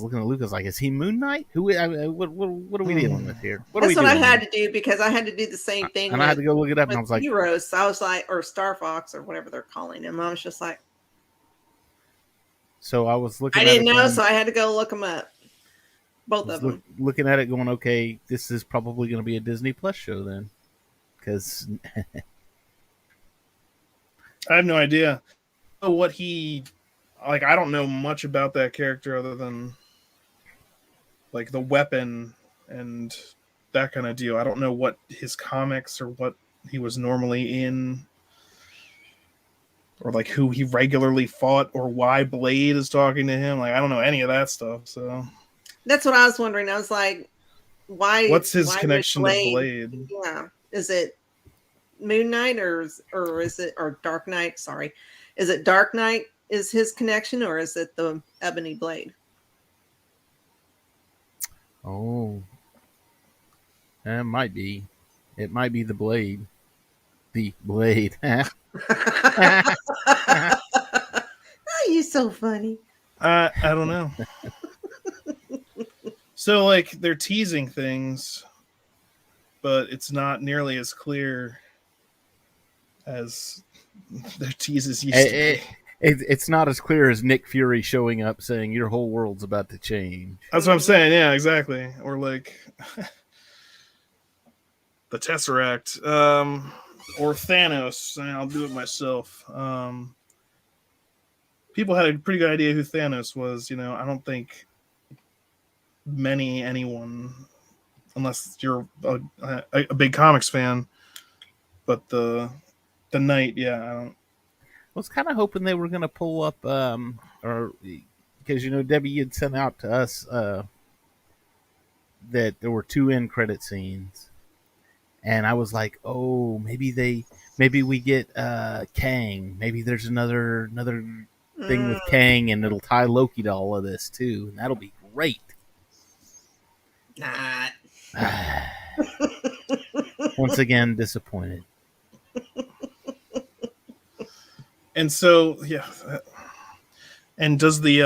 looking at Lucas like, is he Moon Knight? What are we dealing with here? That's what I had to do, because I had to do the same thing. And I had to go look it up, and I was like, Heroes. So I was like, or Star Fox, or whatever they're calling him. I was just like, so I was looking. I didn't know, so I had to go look them up. Both of them. Looking at it, going, okay, this is probably going to be a Disney Plus show then, because I have no idea what he. Like, I don't know much about that character other than like the weapon and that kind of deal. I don't know what his comics or what he was normally in, or like who he regularly fought, or why Blade is talking to him. Like, I don't know any of that stuff. So that's what I was wondering. I was like, why? What's his connection to Blade? Yeah, is it Moon Knight or is it Dark Knight? Sorry, is it Dark Knight? Is his connection, or is it the Ebony Blade? Oh, it might be. It might be the Blade. The Blade. Oh, you're so funny. I don't know. So, like, they're teasing things, but it's not nearly as clear as their teases used to be. It's not as clear as Nick Fury showing up saying your whole world's about to change. That's what I'm saying. Yeah, exactly. Or like the Tesseract, or Thanos. I'll do it myself. People had a pretty good idea who Thanos was. I don't think anyone, unless you're a big comics fan, but the Knight, yeah, I don't. I was kind of hoping they were going to pull up, or because Debbie had sent out to us that there were 2 end credit scenes, and I was like, oh, maybe we get Kang. Maybe there's another thing with Kang, and it'll tie Loki to all of this too, and that'll be great. Not. Once again, disappointed. And so, yeah. And does the,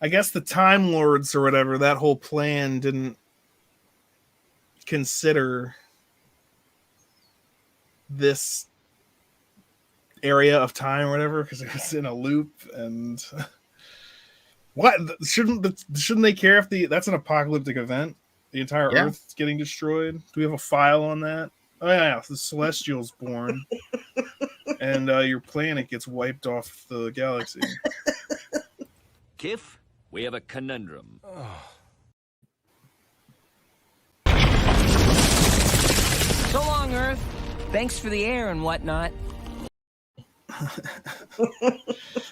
I guess the Time Lords or whatever, that whole plan didn't consider this area of time or whatever, because it was in a loop. And what shouldn't they care if that's an apocalyptic event? The entire Earth's getting destroyed. Do we have a file on that? Oh yeah, the Celestial's born, and your planet gets wiped off the galaxy. Kif, we have a conundrum. So long, Earth. Thanks for the air and whatnot.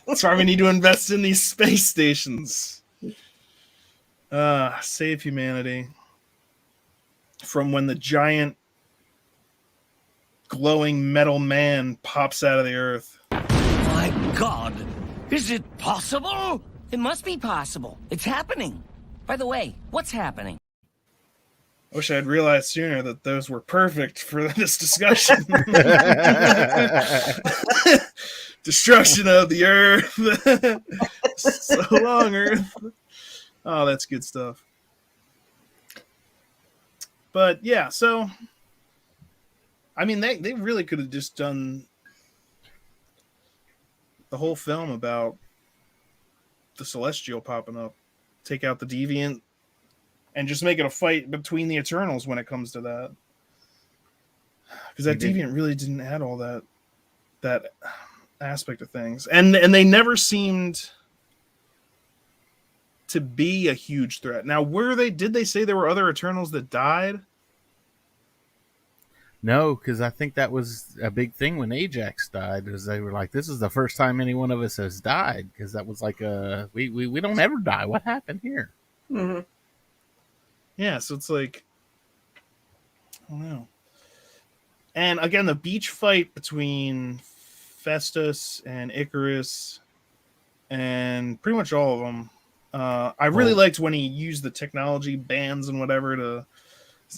That's why we need to invest in these space stations. Save humanity from when the giant glowing metal man pops out of the Earth. My God, is it possible? It must be possible. It's happening. By the way, what's happening? I wish I had realized sooner that those were perfect for this discussion. Destruction of the Earth. So long, Earth. Oh, that's good stuff. But yeah, so I mean, they really could have just done the whole film about the Celestial popping up, take out the Deviant, and just make it a fight between the Eternals when it comes to that. Because that Deviant really didn't add all that aspect of things. And they never seemed to be a huge threat. Now, did they say there were other Eternals that died? No, because I think that was a big thing when Ajax died. Is they were like, "This is the first time any one of us has died." Because that was like, we don't ever die. What happened here? Mm-hmm. Yeah, so it's like, I don't know. And again, the beach fight between Festus and Icarus, and pretty much all of them. I really liked when he used the technology bands and whatever to.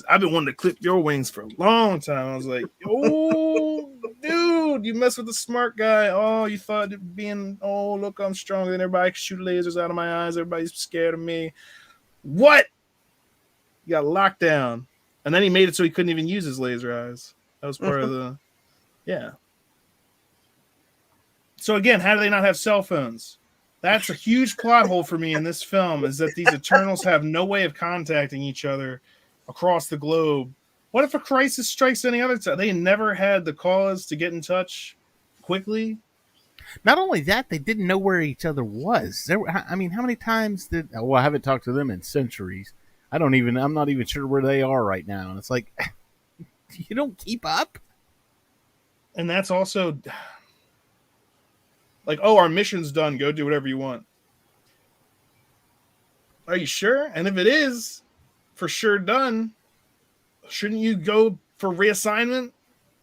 I've been wanting to clip your wings for a long time. I was like, oh, dude, you mess with the smart guy. Oh, you thought it being, oh, look, I'm stronger than everybody. I can shoot lasers out of my eyes. Everybody's scared of me. What? You got locked down. And then he made it so he couldn't even use his laser eyes. That was part of the, yeah. So again, how do they not have cell phones? That's a huge plot hole for me in this film, is that these Eternals have no way of contacting each other across the globe. What if a crisis strikes any other time? They never had the cause to get in touch quickly. Not only that, they didn't know where each other was. I mean, how many times I haven't talked to them in centuries. I'm not even sure where they are right now. And it's like, you don't keep up. And that's also like, oh, our mission's done. Go do whatever you want. Are you sure? And if it is for sure done, shouldn't you go for reassignment?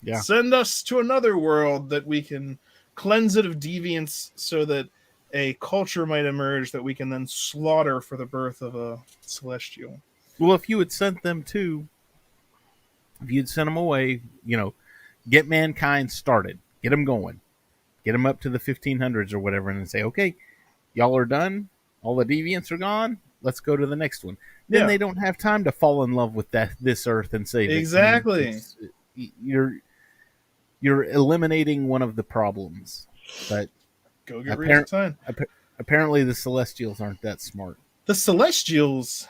Yeah. Send us to another world that we can cleanse it of deviance so that a culture might emerge that we can then slaughter for the birth of a Celestial. Well, if you had sent them away, get mankind started, get them going, get them up to the 1500s or whatever, and then say, okay, y'all are done. All the deviants are gone. Let's go to the next one. Then they don't have time to fall in love with this Earth and save exactly. You're you're eliminating one of the problems. But Go get rid of time. Apparently, the Celestials aren't that smart. The Celestials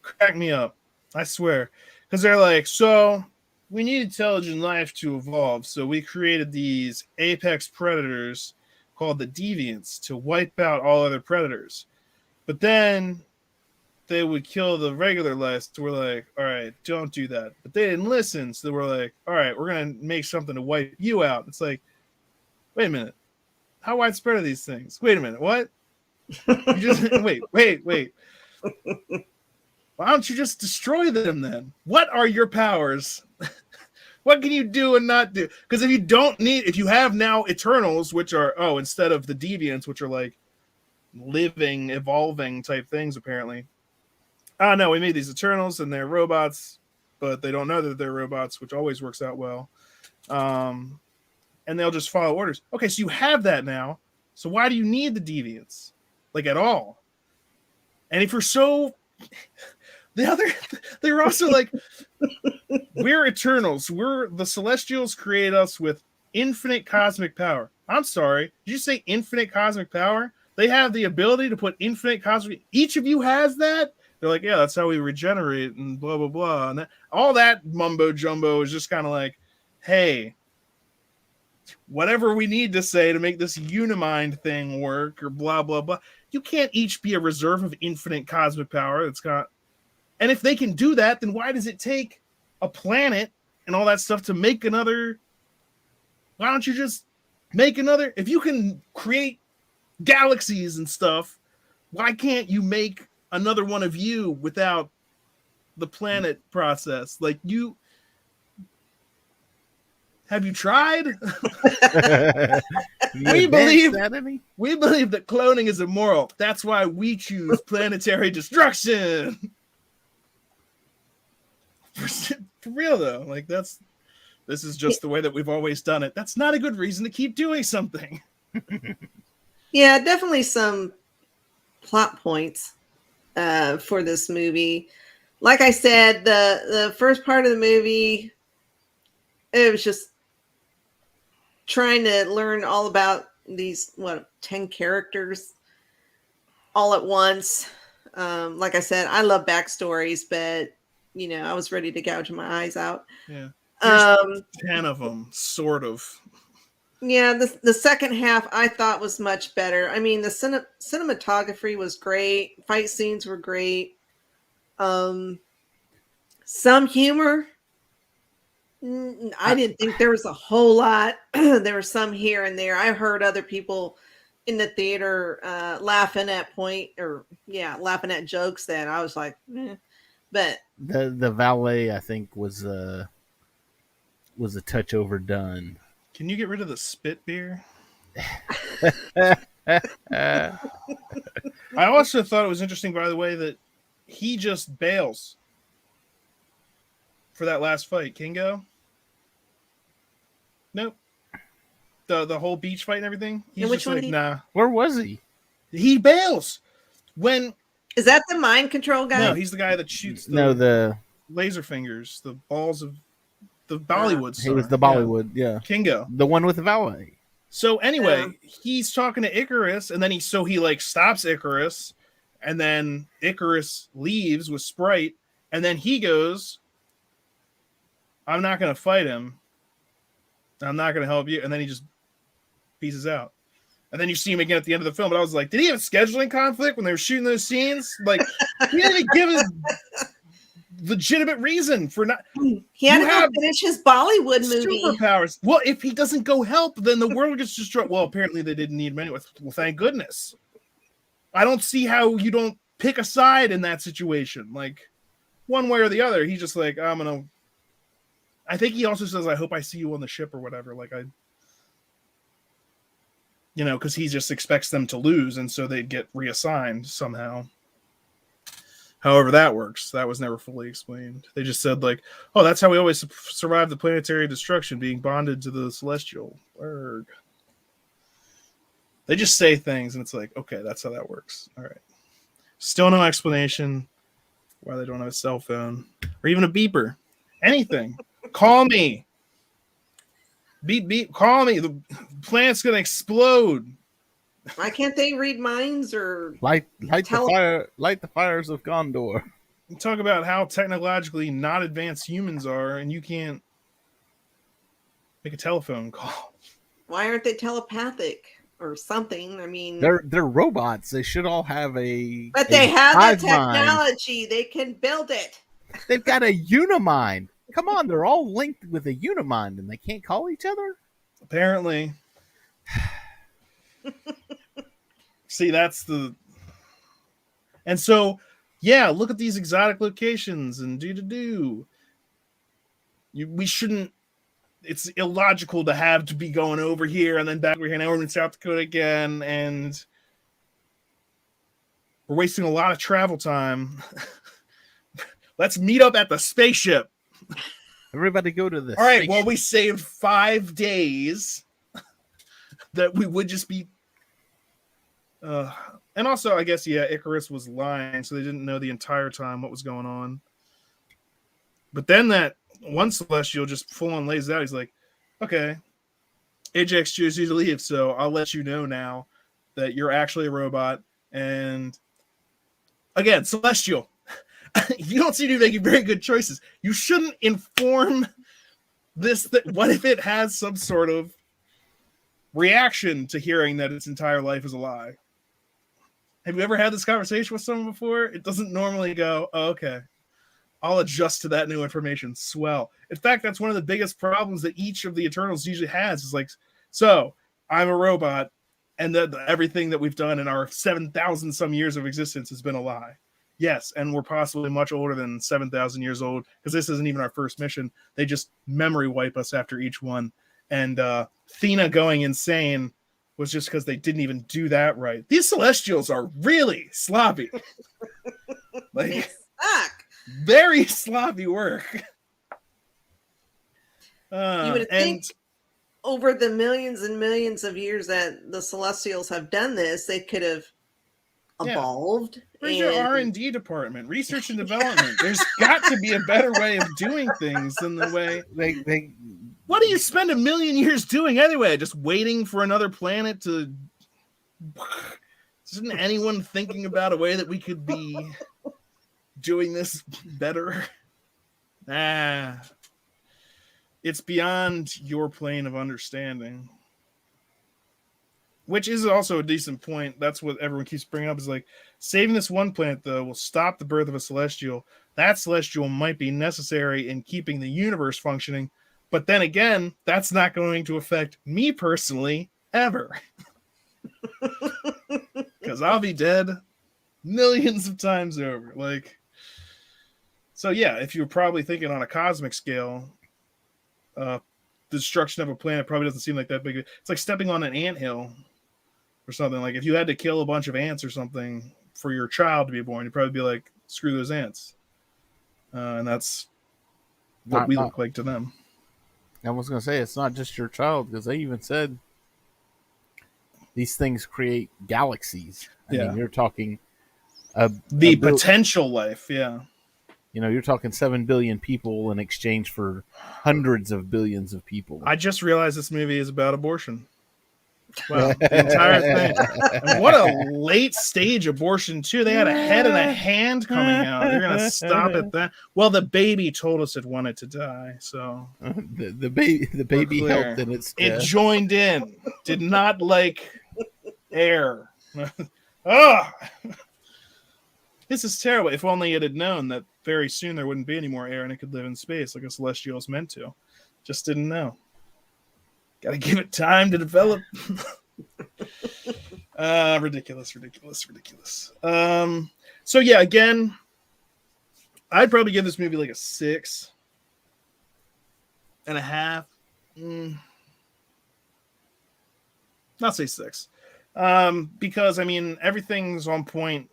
crack me up, I swear, because they're like, so we need intelligent life to evolve, so we created these apex predators called the Deviants to wipe out all other predators. But then they would kill the regular life, so we're like, all right, don't do that. But they didn't listen, so we're like, all right, we're going to make something to wipe you out. It's like, wait a minute. How widespread are these things? Wait a minute, what? You just wait. Why don't you just destroy them then? What are your powers? What can you do and not do? Because if you have now Eternals, which are, instead of the Deviants, which are like living, evolving type things, apparently. No, we made these Eternals and they're robots, but they don't know that they're robots, which always works out well. And they'll just follow orders. Okay, so you have that now. So why do you need the Deviants? Like, at all? And if you're so... They're also like, we're Eternals. The Celestials create us with infinite cosmic power. I'm sorry. Did you say infinite cosmic power? They have the ability to put infinite cosmic... Each of you has that? They're like, yeah, that's how we regenerate and blah, blah, blah. And all that mumbo jumbo is just kind of like, hey, whatever we need to say to make this Unimind thing work or blah, blah, blah. You can't each be a reserve of infinite cosmic power. It's got... And if they can do that, then why does it take a planet and all that stuff to make another? Why don't you just make another? If you can create galaxies and stuff, why can't you make another one of you without the planet process? Like, have you tried? We believe that cloning is immoral. That's why we choose planetary destruction. For real though, like this is just the way that we've always done it. That's not a good reason to keep doing something. Yeah, definitely some plot points for this movie. Like I said, the first part of the movie, it was just trying to learn all about these 10 characters all at once. Like I said, I love backstories, but I was ready to gouge my eyes out. Yeah. 10 of them, sort of. Yeah, the second half I thought was much better. I mean, the cinematography was great. Fight scenes were great. Some humor. I didn't think there was a whole lot. There was some here and there. I heard other people in the theater laughing at jokes that I was like, But the valet, I think, was a touch overdone. Can you get rid of the spit beer? I also thought it was interesting, by the way, that he just bails for that last fight. Kingo? Nope. The whole beach fight and everything. He's just like, nah. Where was he? He bails when. Is that the mind control guy? No, he's the guy that shoots the laser fingers, the balls of the Bollywood star. He was the Bollywood, yeah. Kingo. The one with the valet. So anyway, he's talking to Icarus, and then he stops Icarus, and then Icarus leaves with Sprite, and then he goes, I'm not going to fight him. I'm not going to help you. And then he just pieces out. And then you see him again at the end of the film. But I was like, did he have a scheduling conflict when they were shooting those scenes? Like, he didn't even give a legitimate reason for not. He had to go finish his Bollywood movie. Superpowers. Well, if he doesn't go help, then the world gets destroyed. Well, apparently they didn't need him anyway. Well, thank goodness. I don't see how you don't pick a side in that situation. Like, one way or the other, he's just like, I think he also says, I hope I see you on the ship or whatever. Like, because he just expects them to lose, and so they get reassigned somehow. However that works, that was never fully explained. They just said, like, oh, that's how we always survive the planetary destruction, being bonded to the celestial. Word. They just say things, and it's like, okay, that's how that works. All right. Still no explanation why they don't have a cell phone or even a beeper. Anything. Call me. Beep beep, call me. The planet's gonna explode. Why can't they read minds or light the fires of Gondor? Talk about how technologically not advanced humans are, and you can't make a telephone call. Why aren't they telepathic or something? I mean, they're robots. They should all have a. But they have the technology. Mind. They can build it. They've got a unimind. Come on, they're all linked with a unimind, and they can't call each other. Apparently. See, that's the. And so, yeah, look at these exotic locations and do. We shouldn't. It's illogical to have to be going over here and then back over here. Now we're in South Dakota again, and we're wasting a lot of travel time. Let's meet up at the spaceship. Everybody go to this. All right, well, we saved 5 days that we would just be... and also, I guess, yeah, Icarus was lying, so they didn't know the entire time what was going on. But then that one Celestial just full-on lays out. He's like, okay, Ajax chose you to leave, so I'll let you know now that you're actually a robot. And again, Celestial, you don't seem to be making very good choices. You shouldn't inform this. What if it has some sort of reaction to hearing that its entire life is a lie? Have you ever had this conversation with someone before? It doesn't normally go, oh, okay, I'll adjust to that new information. Swell. In fact, that's one of the biggest problems that each of the Eternals usually has is like, so I'm a robot, and everything that we've done in our 7,000 some years of existence has been a lie. Yes, and we're possibly much older than 7,000 years old because this isn't even our first mission. They just memory wipe us after each one. And Thena going insane was just because they didn't even do that right. These Celestials are really sloppy. Like, very sloppy work. You would think over the millions and millions of years that the Celestials have done this, they could have evolved. Where's your R&D department? Research and development. There's got to be a better way of doing things than the way they what do you spend 1 million years doing anyway? Just waiting for another planet to... Isn't anyone thinking about a way that we could be doing this better? It's beyond your plane of understanding. Which is also a decent point. That's what everyone keeps bringing up is like, saving this one planet, though, will stop the birth of a Celestial. That Celestial might be necessary in keeping the universe functioning. But then again, that's not going to affect me personally ever. Because I'll be dead millions of times over. Like, so yeah, if you're probably thinking on a cosmic scale, the destruction of a planet probably doesn't seem like that big. It's like stepping on an anthill or something. Like if you had to kill a bunch of ants or something for your child to be born, you'd probably be like, screw those ants. And that's what we look like to them. I was going to say, it's not just your child, because they even said these things create galaxies. I mean, you're talking... the potential life, yeah. You know, you're talking 7 billion people in exchange for hundreds of billions of people. I just realized this movie is about abortion. Wow, the entire thing. And what a late stage abortion, too. They had a head and a hand coming out. They're going to stop at that. Well, the baby told us it wanted to die, so... The baby helped in its death. It joined in. Did not like air. Oh! This is terrible. If only it had known that very soon there wouldn't be any more air and it could live in space like a Celestial is meant to. Just didn't know. Gotta give it time to develop. Ridiculous. So yeah, again, I'd probably give this movie like a 6.5. Not say 6. Because I mean everything's on point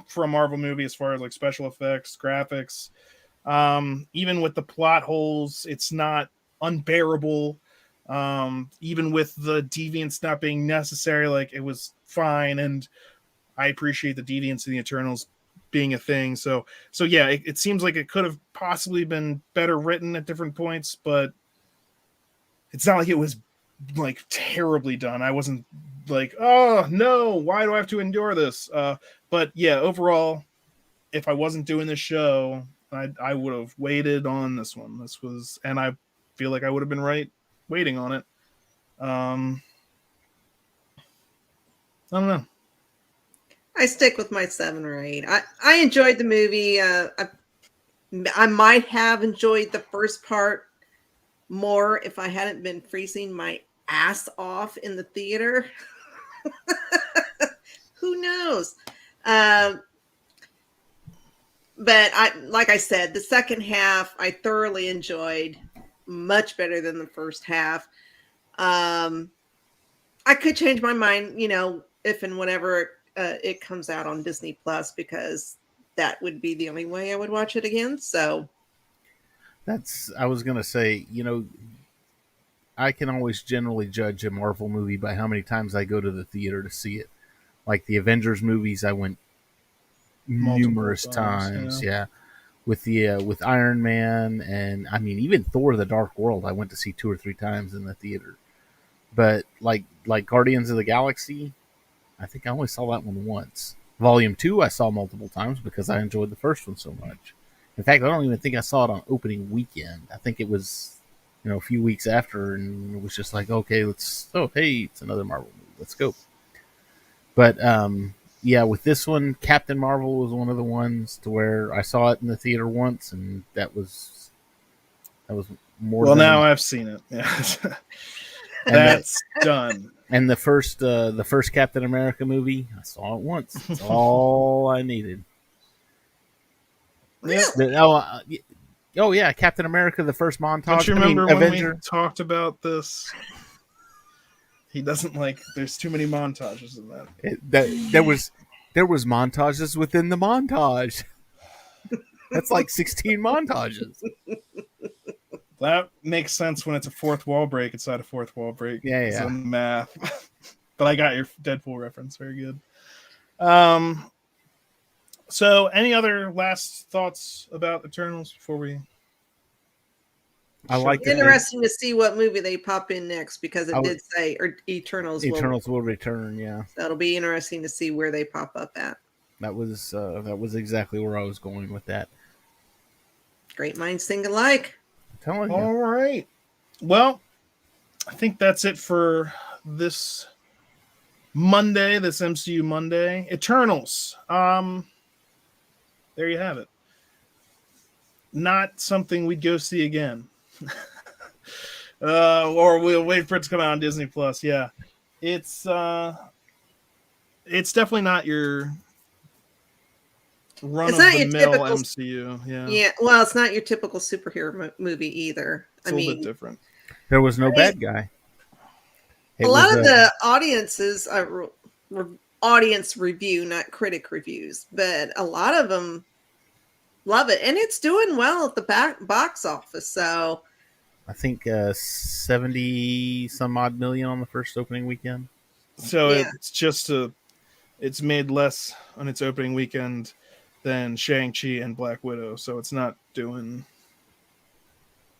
for a Marvel movie as far as like special effects, graphics. Even with the plot holes, it's not unbearable. Even with the deviants not being necessary, like it was fine, and I appreciate the deviants in the Eternals being a thing. So yeah, it seems like it could have possibly been better written at different points, but it's not like it was like terribly done. I wasn't like, oh no, why do I have to endure this? But yeah, overall, if I wasn't doing the show, I would have waited on this one. And I feel like I would have been right waiting on it. I don't know. I stick with my 7 or 8. I enjoyed the movie. I might have enjoyed the first part more if I hadn't been freezing my ass off in the theater. Who knows? But like I said, the second half I thoroughly enjoyed, much better than the first half. I could change my mind, if and whenever it comes out on Disney Plus, because that would be the only way I would watch it again. So I was going to say, I can always generally judge a Marvel movie by how many times I go to the theater to see it. Like the Avengers movies, I went numerous times. Yeah. With Iron Man, and I mean even Thor: The Dark World, I went to see 2 or 3 times in the theater. But like Guardians of the Galaxy, I think I only saw that one once. Volume 2 I saw multiple times because I enjoyed the first one so much. In fact, I don't even think I saw it on opening weekend. I think it was, a few weeks after, and it was just like, okay, hey, it's another Marvel movie. Let's go. But yeah, with this one, Captain Marvel was one of the ones to where I saw it in the theater once, and that was more. Well, now I've seen it. Yeah. That's done. And the first Captain America movie, I saw it once. That's all I needed. Yeah. Oh yeah, Captain America, the first montage. Don't you remember when Avenger? we talked about this? He doesn't like. There's too many montages in that. There was montages within the montage. That's like 16 montages. That makes sense when it's a fourth wall break inside a fourth wall break. Yeah. Math. But I got your Deadpool reference. Very good. So, any other last thoughts about Eternals before we? I like it. Interesting to see what movie they pop in next, because it did say Eternals will return. Yeah, so it'll be interesting to see where they pop up at. That was exactly where I was going with that. Great minds think alike. I'm telling you. All right. Well, I think that's it for this Monday. This MCU Monday. Eternals. There you have it. Not something we'd go see again. Or we'll wait for it to come out on Disney Plus. Yeah. It's definitely not your run-of-the-mill MCU. Yeah. Well, it's not your typical superhero movie either. It's a little bit different. There was no bad guy. A lot of the audiences audience review, not critic reviews, but a lot of them love it, and it's doing well at the box office. So I think 70 some odd million on the first opening weekend. So it's made less on its opening weekend than Shang-Chi and Black Widow, so it's not doing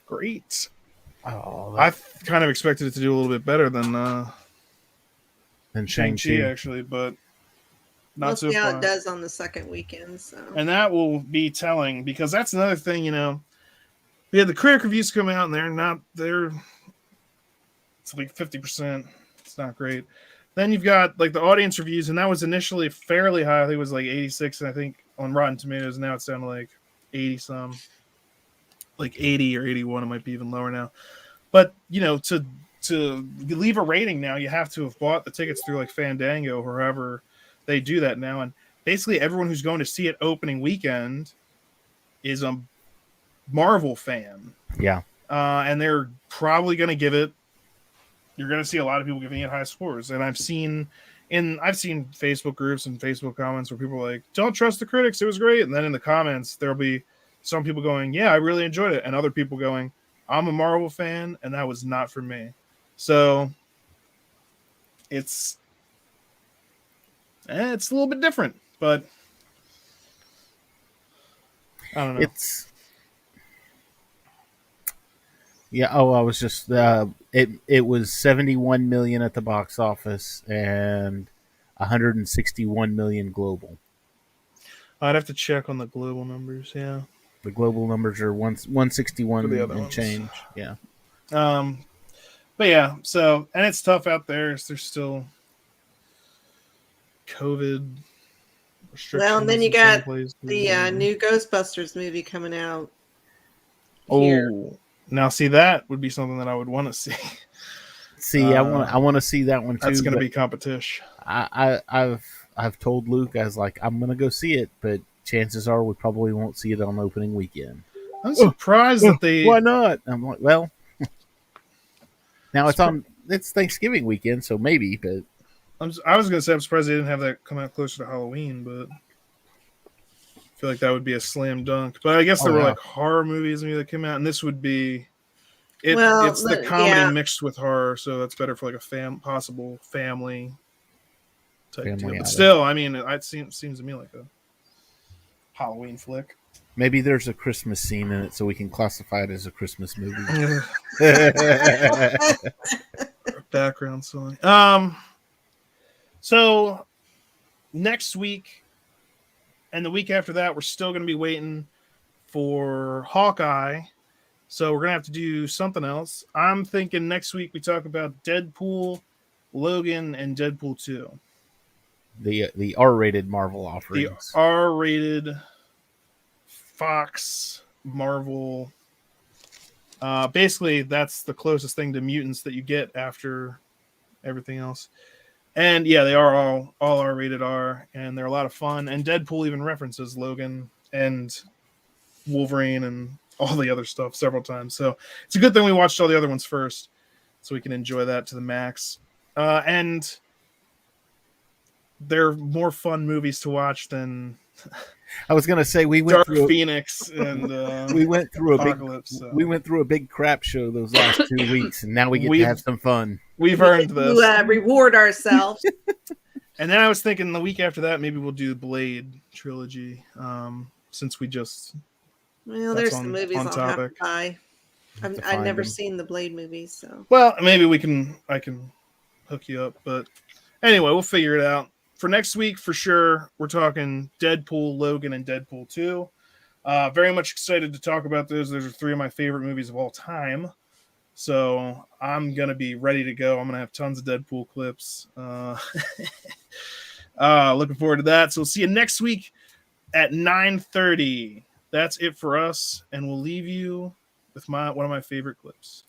great. I kind of expected it to do a little bit better than Shang-Chi, actually, but not so far. We'll see how it does on the second weekend. So. And that will be telling, because that's another thing, we had the critic reviews come out, and it's like 50%. It's not great. Then you've got like the audience reviews, and that was initially fairly high. I think it was like 86, and I think on Rotten Tomatoes now it's down to like 80 some, like 80 or 81. It might be even lower now. But to leave a rating now, you have to have bought the tickets through like Fandango or whoever they do that now. And basically everyone who's going to see it opening weekend is a Marvel fan. Yeah. And they're probably going to give it, you're going to see a lot of people giving it high scores. And I've seen Facebook groups and Facebook comments where people are like, don't trust the critics, it was great. And then in the comments, there'll be some people going, yeah, I really enjoyed it. And other people going, I'm a Marvel fan, and that was not for me. So it's a little bit different, but I don't know. I was just It was 71 million at the box office and 161 million global. I'd have to check on the global numbers. Yeah, The global numbers are 161 for the other and ones. change. Yeah. But yeah, so and it's tough out there. So there's still COVID restrictions. Well, and then you in some got places. the new Ghostbusters movie coming out. Here. Oh, now see that would be something that I would want to see. See, I want to see that one too. That's going to be competition. I've told Luke, I was like, I'm gonna go see it, but chances are we probably won't see it on opening weekend. I'm surprised that they. Why not? I'm like, well, now it's Thanksgiving weekend, so maybe. But I was going to say I'm surprised they didn't have that come out closer to Halloween, but I feel like that would be a slam dunk. But I guess there were like horror movies maybe that came out, and this would be. It's the comedy mixed with horror, so that's better for like a possible family type deal. But still, I mean, it seems to me like a Halloween flick. Maybe there's a Christmas scene in it, so we can classify it as a Christmas movie. Background song. So next week and the week after that, we're still going to be waiting for Hawkeye. So we're going to have to do something else. I'm thinking next week we talk about Deadpool, Logan, and Deadpool 2. The R-rated Marvel offerings. The R-rated Fox Marvel. Basically, that's the closest thing to mutants that you get after everything else. And yeah, they are all R-rated R, and they're a lot of fun. And Deadpool even references Logan and Wolverine and all the other stuff several times. So it's a good thing we watched all the other ones first so we can enjoy that to the max. And they're more fun movies to watch than I was gonna say we went Dark through Phoenix and we went through we went through a big crap show those last 2 weeks, and now we get to have some fun. We've earned this. Reward ourselves. And then I was thinking the week after that maybe we'll do the Blade trilogy, since we just. Well, there's some movies I'll have to buy. I've never seen the Blade movies, so. Well, maybe I can hook you up, but anyway, we'll figure it out. For next week, for sure, we're talking Deadpool, Logan, and Deadpool 2. Very much excited to talk about those. Those are 3 of my favorite movies of all time. So I'm going to be ready to go. I'm going to have tons of Deadpool clips. Looking forward to that. So we'll see you next week at 9:30. That's it for us, and we'll leave you with one of my favorite clips.